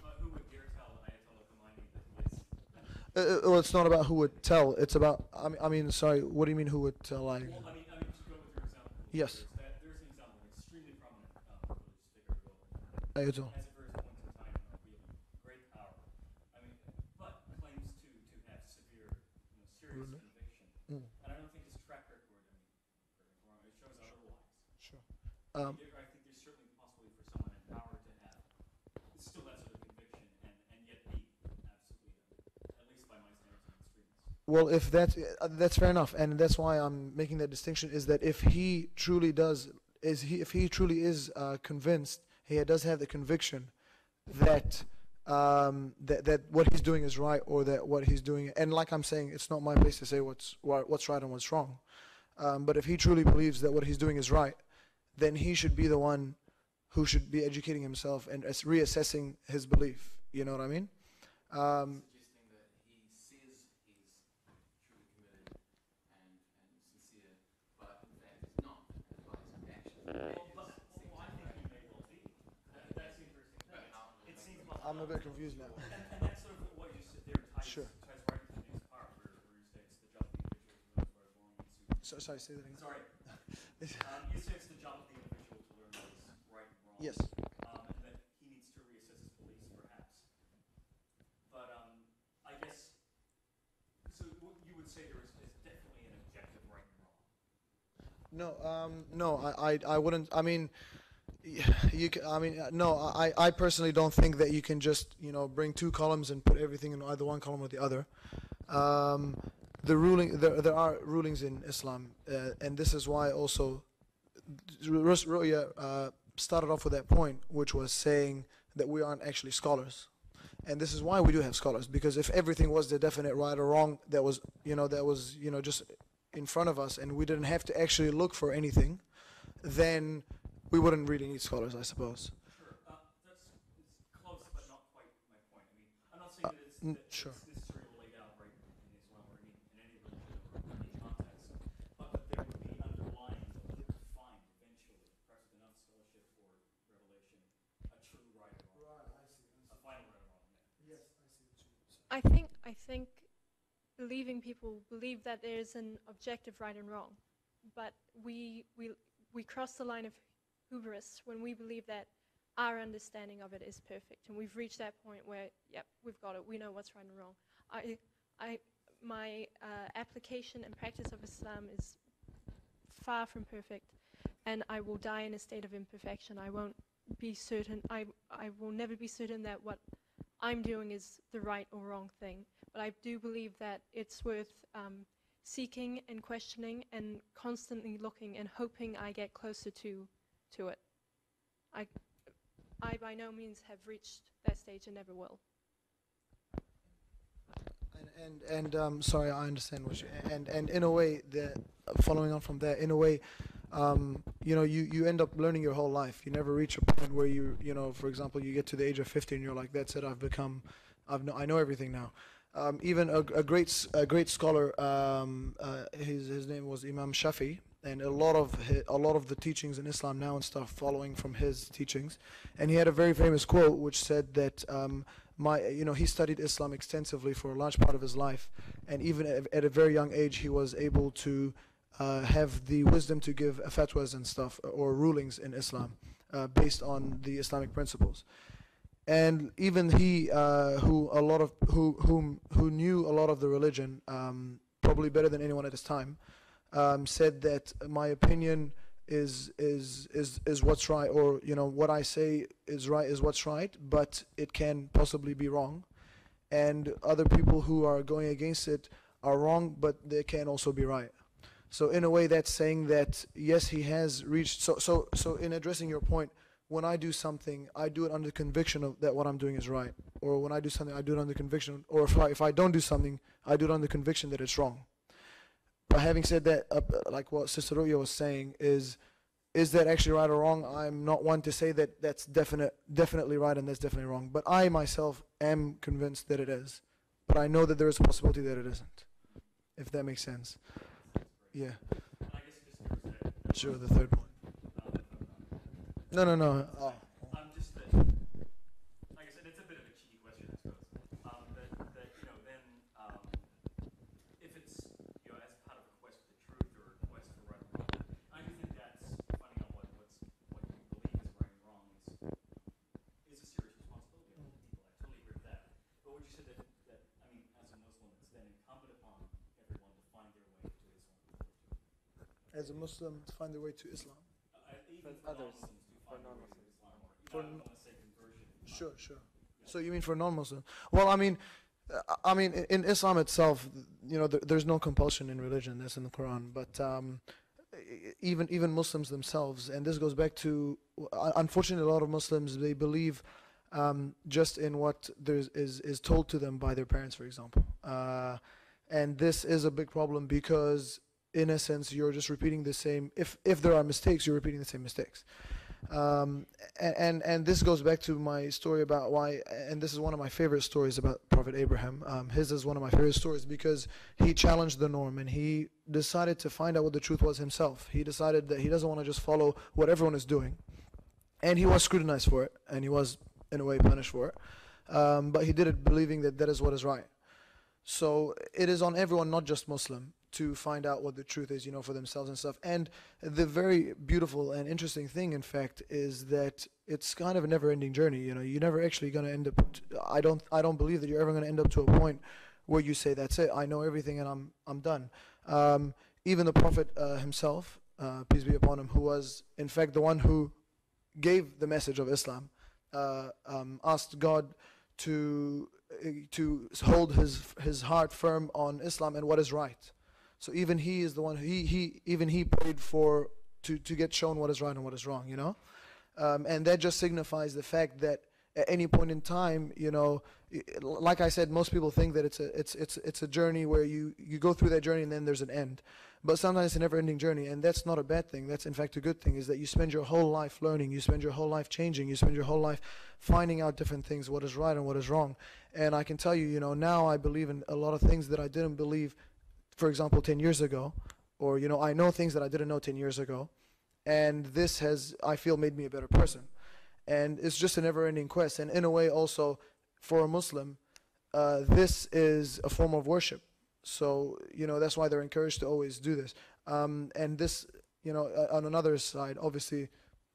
S4: Well, it's not about who would tell. It's about, sorry, what do you mean who would tell?
S1: Well, to go with your example.
S4: Yes.
S1: There's an example, an extremely prominent religious figure who
S4: Ayatollah.
S1: has at various points in time wielded great power. But claims to have serious conviction. And I don't think his track record, it shows otherwise.
S4: Sure.
S1: I think there's certainly possibility for someone in power to have still that sort of conviction and yet be absolutely, at least by my standards, an extremist.
S4: Well, if that's fair enough, and that's why I'm making that distinction, is that if he truly is convinced, he does have the conviction that that what he's doing is right, or that what he's doing, and like I'm saying, it's not my place to say what's right and what's wrong. But if he truly believes that what he's doing is right, then he should be the one who should be educating himself and reassessing his belief. You know what I mean?
S7: Suggesting that he says he's truly committed and sincere, but in fact he's not, and by his actions.
S1: I think he may well be. That's the interesting thing. It seems like
S4: I'm a bit confused now.
S1: and that's sort of what you said there ties,
S4: Sure.
S1: ties right into the next part where you say it's the job of the individual to learn what is wrong and
S4: Sorry, say that again.
S1: Sorry. You say it's the job of the individual to learn what is right and wrong.
S4: Yes.
S1: And that he needs to reassess his beliefs, perhaps. But I guess, so you would say there is definitely an objective right and wrong.
S4: No, I wouldn't. I mean, no, I personally don't think that you can just, bring two columns and put everything in either one column or the other. There are rulings in Islam, and this is why also Ru'ya started off with that point, which was saying that we aren't actually scholars. And this is why we do have scholars, because if everything was the definite right or wrong that was just in front of us, and we didn't have to actually look for anything, then we wouldn't really need scholars, I suppose.
S1: Sure. It's close, but not quite my point. I mean, I'm not saying that it's,
S4: sure.
S1: it's necessarily laid out right in Islam or in any religion or in any context, but that there would be underlying that would define eventually, perhaps with enough scholarship or revelation, a true right or wrong.
S4: Right, I see.
S1: A final right or wrong. Yeah.
S4: Yes, I see what you mean.
S2: I think believing people believe that there is an objective right and wrong, but we cross the line of hubris when we believe that our understanding of it is perfect, and we've reached that point where, yep, we've got it, we know what's right and wrong. My application and practice of Islam is far from perfect, and I will die in a state of imperfection. I won't be certain, I will never be certain that what I'm doing is the right or wrong thing, but I do believe that it's worth seeking and questioning and constantly looking and hoping I get closer to it. I by no means have reached that stage and never will.
S4: And sorry, I understand what you and in a way, following on from that, in a way, you end up learning your whole life. You never reach a point where for example, you get to the age of 50 and you're like, that's it, I know everything now. Even a great scholar, his name was Imam Shafi, and a lot of the teachings in Islam now and stuff following from his teachings, and he had a very famous quote which said that he studied Islam extensively for a large part of his life, and even at a very young age he was able to have the wisdom to give fatwas and stuff or rulings in Islam based on the Islamic principles. And even he, who knew a lot of the religion, probably better than anyone at his time, said that my opinion is what's right, or what I say is right is what's right, but it can possibly be wrong, and other people who are going against it are wrong, but they can also be right. So in a way, that's saying that yes, he has reached. So in addressing your point, when I do something, I do it under conviction of that what I'm doing is right, or when I do something, I do it under conviction, or if I don't do something, I do it under conviction that it's wrong. But having said that, like what Sister Ru'ya was saying, is that actually right or wrong? I'm not one to say that that's definitely right and that's definitely wrong. But I myself am convinced that it is. But I know that there is a possibility that it isn't, if that makes sense. Yeah.
S1: And I guess just there was that.
S4: Sure, the third one. No. Oh.
S1: Just that, like I said, it's a bit of a cheeky question, I suppose. If it's, as part of a quest for the truth or a quest for right or wrong, I do think that's finding out what you believe is right and wrong is a serious responsibility on people. I totally agree with that. But what you said that I mean, as a Muslim, it's then incumbent upon everyone to find their way to Islam.
S4: As a Muslim, to find their way to Islam.
S1: Even for
S3: others.
S1: non-Muslims to find their way to Islam, or
S4: For
S1: I don't want to say conversion.
S4: Sure. So you mean for non-Muslim? Well, I mean, in Islam itself, there's no compulsion in religion. That's in the Quran. But even Muslims themselves, and this goes back to, unfortunately, a lot of Muslims, they believe just in what is told to them by their parents, for example. And this is a big problem because in essence, you're just repeating the same. If there are mistakes, you're repeating the same mistakes. And this goes back to my story about why, and this is one of my favorite stories about Prophet Abraham. His is one of my favorite stories because he challenged the norm and he decided to find out what the truth was himself. He decided that he doesn't want to just follow what everyone is doing, and he was scrutinized for it, and he was in a way punished for it. But he did it believing that that is what is right. So it is on everyone, not just Muslim, to find out what the truth is, for themselves and stuff. And the very beautiful and interesting thing, in fact, is that it's kind of a never-ending journey. You're never actually going to end up. I don't believe that you're ever going to end up to a point where you say, "That's it. I know everything, and I'm done." Even the Prophet himself, peace be upon him, who was in fact the one who gave the message of Islam, asked God to hold his heart firm on Islam and what is right. So even he is the one he prayed for to get shown what is right and what is wrong, and that just signifies the fact that at any point in time, like I said, most people think that it's a journey where you go through that journey and then there's an end. But sometimes it's a never-ending journey, and that's not a bad thing. That's in fact a good thing, is that you spend your whole life learning, you spend your whole life changing, you spend your whole life finding out different things, what is right and what is wrong. And I can tell you, now I believe in a lot of things that I didn't believe, for example, 10 years ago, or, I know things that I didn't know 10 years ago, and this has, I feel, made me a better person. And it's just a never-ending quest, and in a way also, for a Muslim, this is a form of worship. So, that's why they're encouraged to always do this. And this, on another side, obviously,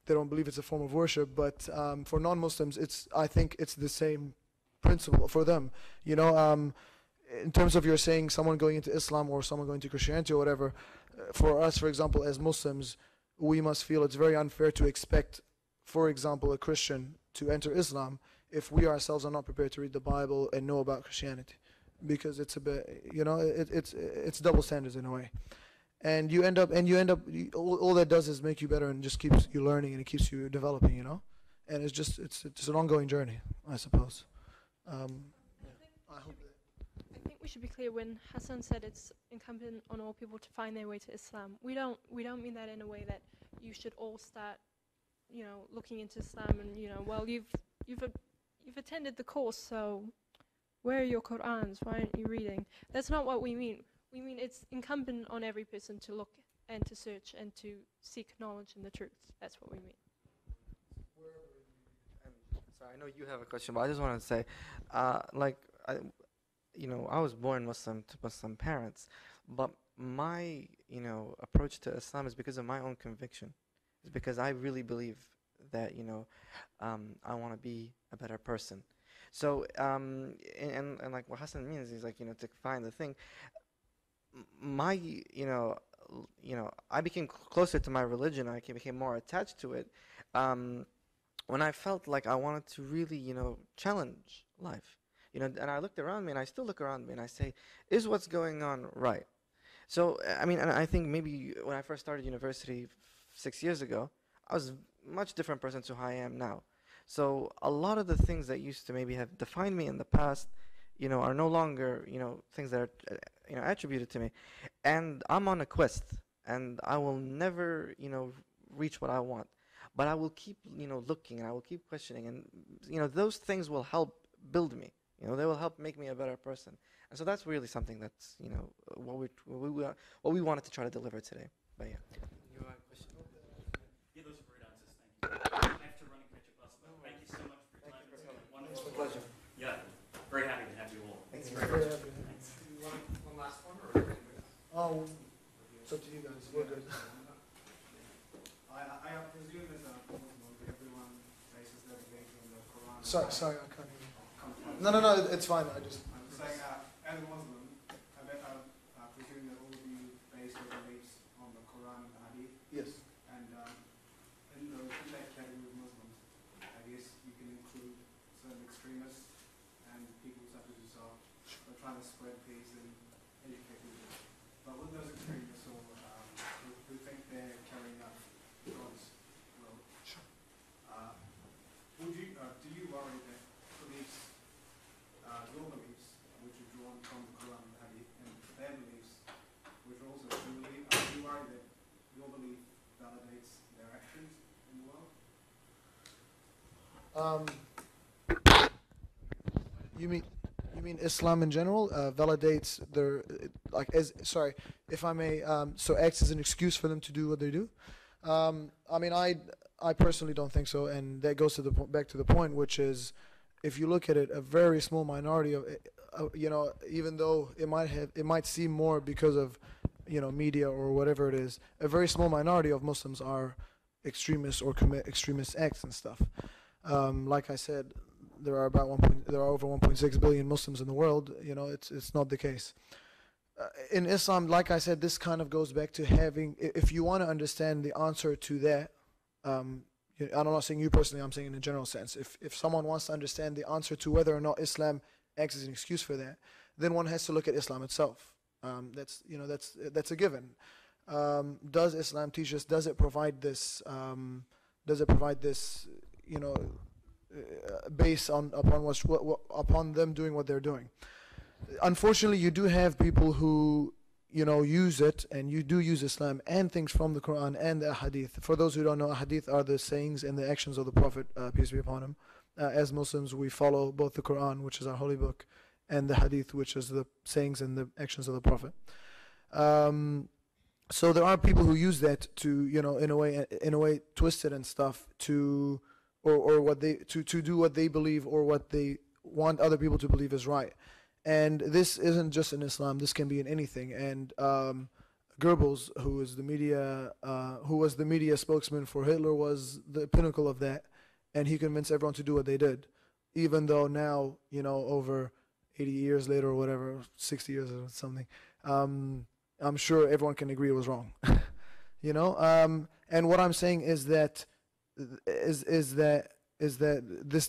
S4: they don't believe it's a form of worship, but for non-Muslims, I think it's the same principle for them. In terms of you're saying someone going into Islam or someone going to Christianity or whatever, for us, for example, as Muslims, we must feel it's very unfair to expect, for example, a Christian to enter Islam if we ourselves are not prepared to read the Bible and know about Christianity. Because it's a bit, it's double standards in a way, and you end up, all that does is make you better and just keeps you learning and it keeps you developing, and it's just it's an ongoing journey, I suppose. I hope that.
S2: I think we should be clear when Hassan said it's incumbent on all people to find their way to Islam. We don't mean that in a way that you should all start, looking into Islam and well you've attended the course, so where are your Qur'ans? Why aren't you reading? That's not what we mean. We mean it's incumbent on every person to look and to search and to seek knowledge and the truth. That's what we mean.
S3: Sorry, I know you have a question, but I just wanted to say, I was born Muslim to Muslim parents, but my, approach to Islam is because of my own conviction. It's because I really believe that, I want to be a better person. So, and like what Hassan means is like, to find the thing. My, I became closer to my religion. I became more attached to it when I felt like I wanted to really, challenge life. And I looked around me, and I still look around me, and I say, is what's going on right? So, and I think maybe when I first started university 6 years ago, I was a much different person to how I am now. So a lot of the things that used to maybe have defined me in the past, are no longer, things that are, attributed to me. And I'm on a quest, and I will never, reach what I want. But I will keep, looking, and I will keep questioning, and, those things will help build me. They will help make me a better person. And so that's really something that's, what we wanted to try to deliver today. But yeah. You want a question?
S1: Yeah, those are great answers. Thank you. I have to run and catch a bus, but thank you so much for your time. It's been wonderful.
S4: It's my pleasure.
S1: Yeah, very happy to have you all.
S3: Thanks
S1: very
S3: very
S1: much.
S3: much.
S1: Thanks.
S7: Do you want one last one, or?
S4: Oh, it's up to you guys. We're good.
S5: I presume as a Muslim, everyone faces their belief in the Quran.
S4: Sorry, I can't hear you. No, it's fine.
S5: I'm saying, as a Muslim, I presume that all of you base your beliefs on the Quran and the Hadith.
S4: Yes.
S5: And in that category of Muslims, I guess you can include certain extremists and people such as yourself who are trying to spread peace and educate people. But with those extremists or who think they're carrying out God's will, do you worry that beliefs, your beliefs, which are drawn from the Quran
S4: Um, you mean Islam in general validates their like as sorry if I may so acts as an excuse for them to do what they do. I mean I personally don't think so, and that goes to the back to the point, which is if you look at it, a very small minority of you know, even though it might seem more because of, you know, media or whatever it is, a very small minority of Muslims are extremists or commit extremist acts and stuff. Like I said, there are over 1.6 billion Muslims in the world. You know, it's not the case. In Islam, like I said, this kind of goes back to having, if you want to understand the answer to that, I'm not saying you personally, I'm saying in a general sense, if someone wants to understand the answer to whether or not Islam acts as an excuse for that, then one has to look at Islam itself. That's a given. Does Islam teach us? Does it provide this? You know, based upon them doing what they're doing? Unfortunately, you do have people who, you know, use it, and you do use Islam and things from the Quran and the Hadith. For those who don't know, Hadith are the sayings and the actions of the Prophet, peace be upon him. As Muslims, we follow both the Quran, which is our holy book, and the Hadith, which is the sayings and the actions of the Prophet. So there are people who use that to, you know, in a way, twist it and stuff to, or what they to do what they believe or what they want other people to believe is right. And this isn't just in Islam. This can be in anything. And Goebbels, who was the media spokesman for Hitler, was the pinnacle of that. And he convinced everyone to do what they did, even though now, you know, over 80 years later or whatever, 60 years or something, I'm sure everyone can agree it was wrong. You know, and what I'm saying is that this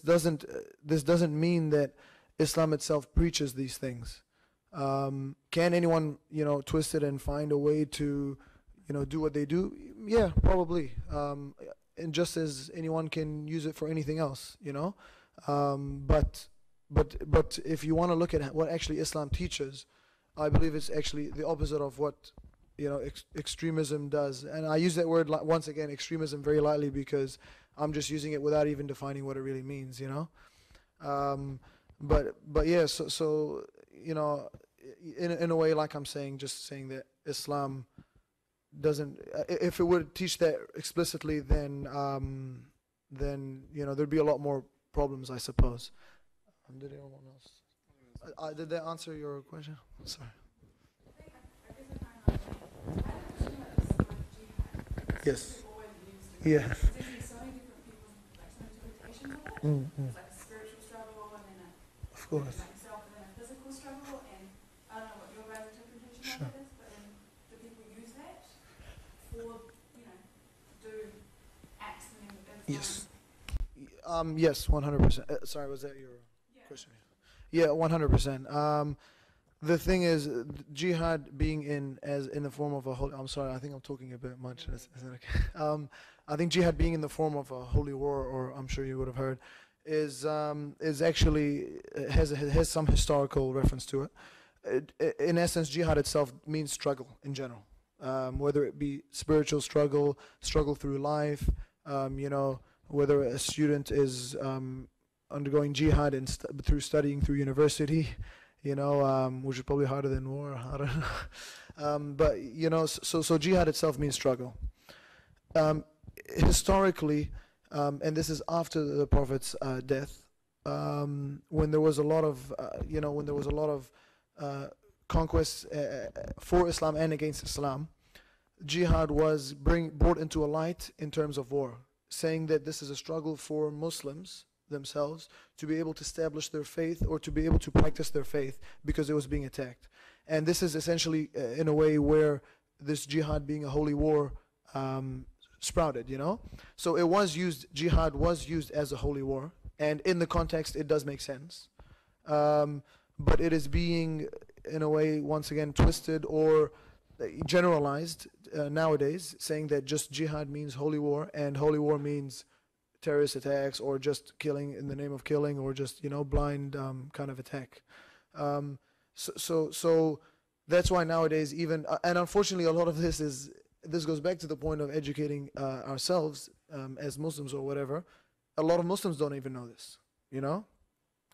S4: doesn't mean that Islam itself preaches these things. Can anyone, you know, twist it and find a way to, you know, do what they do? Yeah, probably. And just as anyone can use it for anything else, you know. But if you want to look at what actually Islam teaches, I believe it's actually the opposite of what, you know, extremism does. And I use that word once again, extremism, very lightly, because I'm just using it without even defining what it really means, you know. But yeah, so you know, in a way, like I'm saying, just saying that Islam doesn't. If it would teach that explicitly, then you know, there'd be a lot more problems, I suppose. Did anyone else? Did that answer your question? Sorry. Yes. Yeah. Of course. Sure. Yes. Yes, 100%. Sorry, was that your question? Yeah, 100%. The thing is, jihad being in the form of a holy. I'm sorry, I think I'm talking a bit much. Is that okay? I think jihad being in the form of a holy war, or I'm sure you would have heard, is actually has some historical reference to it. In essence, jihad itself means struggle in general, whether it be spiritual struggle through life, you know, whether a student is undergoing jihad through studying through university, you know, which is probably harder than war. I don't know. But you know, so jihad itself means struggle. Historically, and this is after the Prophet's death, when there was a lot of conquests for Islam and against Islam, jihad was brought into a light in terms of war, saying that this is a struggle for Muslims themselves to be able to establish their faith or to be able to practice their faith because it was being attacked. And this is essentially in a way where this jihad being a holy war sprouted, you know. So it was used, jihad was used as a holy war, and in the context it does make sense, but it is being in a way once again twisted or generalized nowadays, saying that just jihad means holy war, and holy war means terrorist attacks or just killing in the name of killing, or just, you know, blind kind of attack. So that's why nowadays even and unfortunately a lot of this goes back to the point of educating ourselves as Muslims or whatever, a lot of Muslims don't even know this, you know?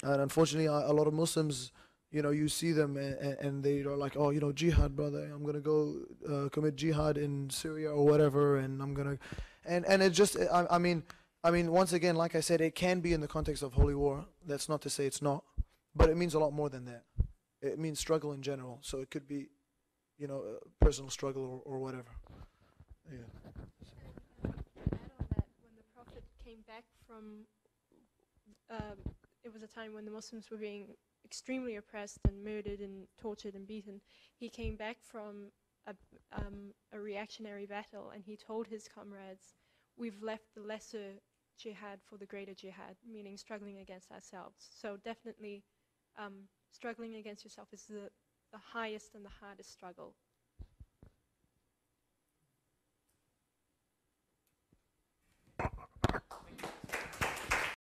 S4: And unfortunately, a lot of Muslims, you know, you see them and they are like, oh, you know, jihad, brother, I'm going to go commit jihad in Syria or whatever, and I'm going to, and it just, I mean, once again, like I said, it can be in the context of holy war. That's not to say it's not, but it means a lot more than that. It means struggle in general. So it could be, you know, a personal struggle or whatever. Yeah.
S2: And add on that, when the Prophet came back from, it was a time when the Muslims were being extremely oppressed and murdered and tortured and beaten. He came back from a reactionary battle, and he told his comrades, we've left the lesser jihad for the greater jihad, meaning struggling against ourselves. So definitely struggling against yourself is the highest and the hardest struggle.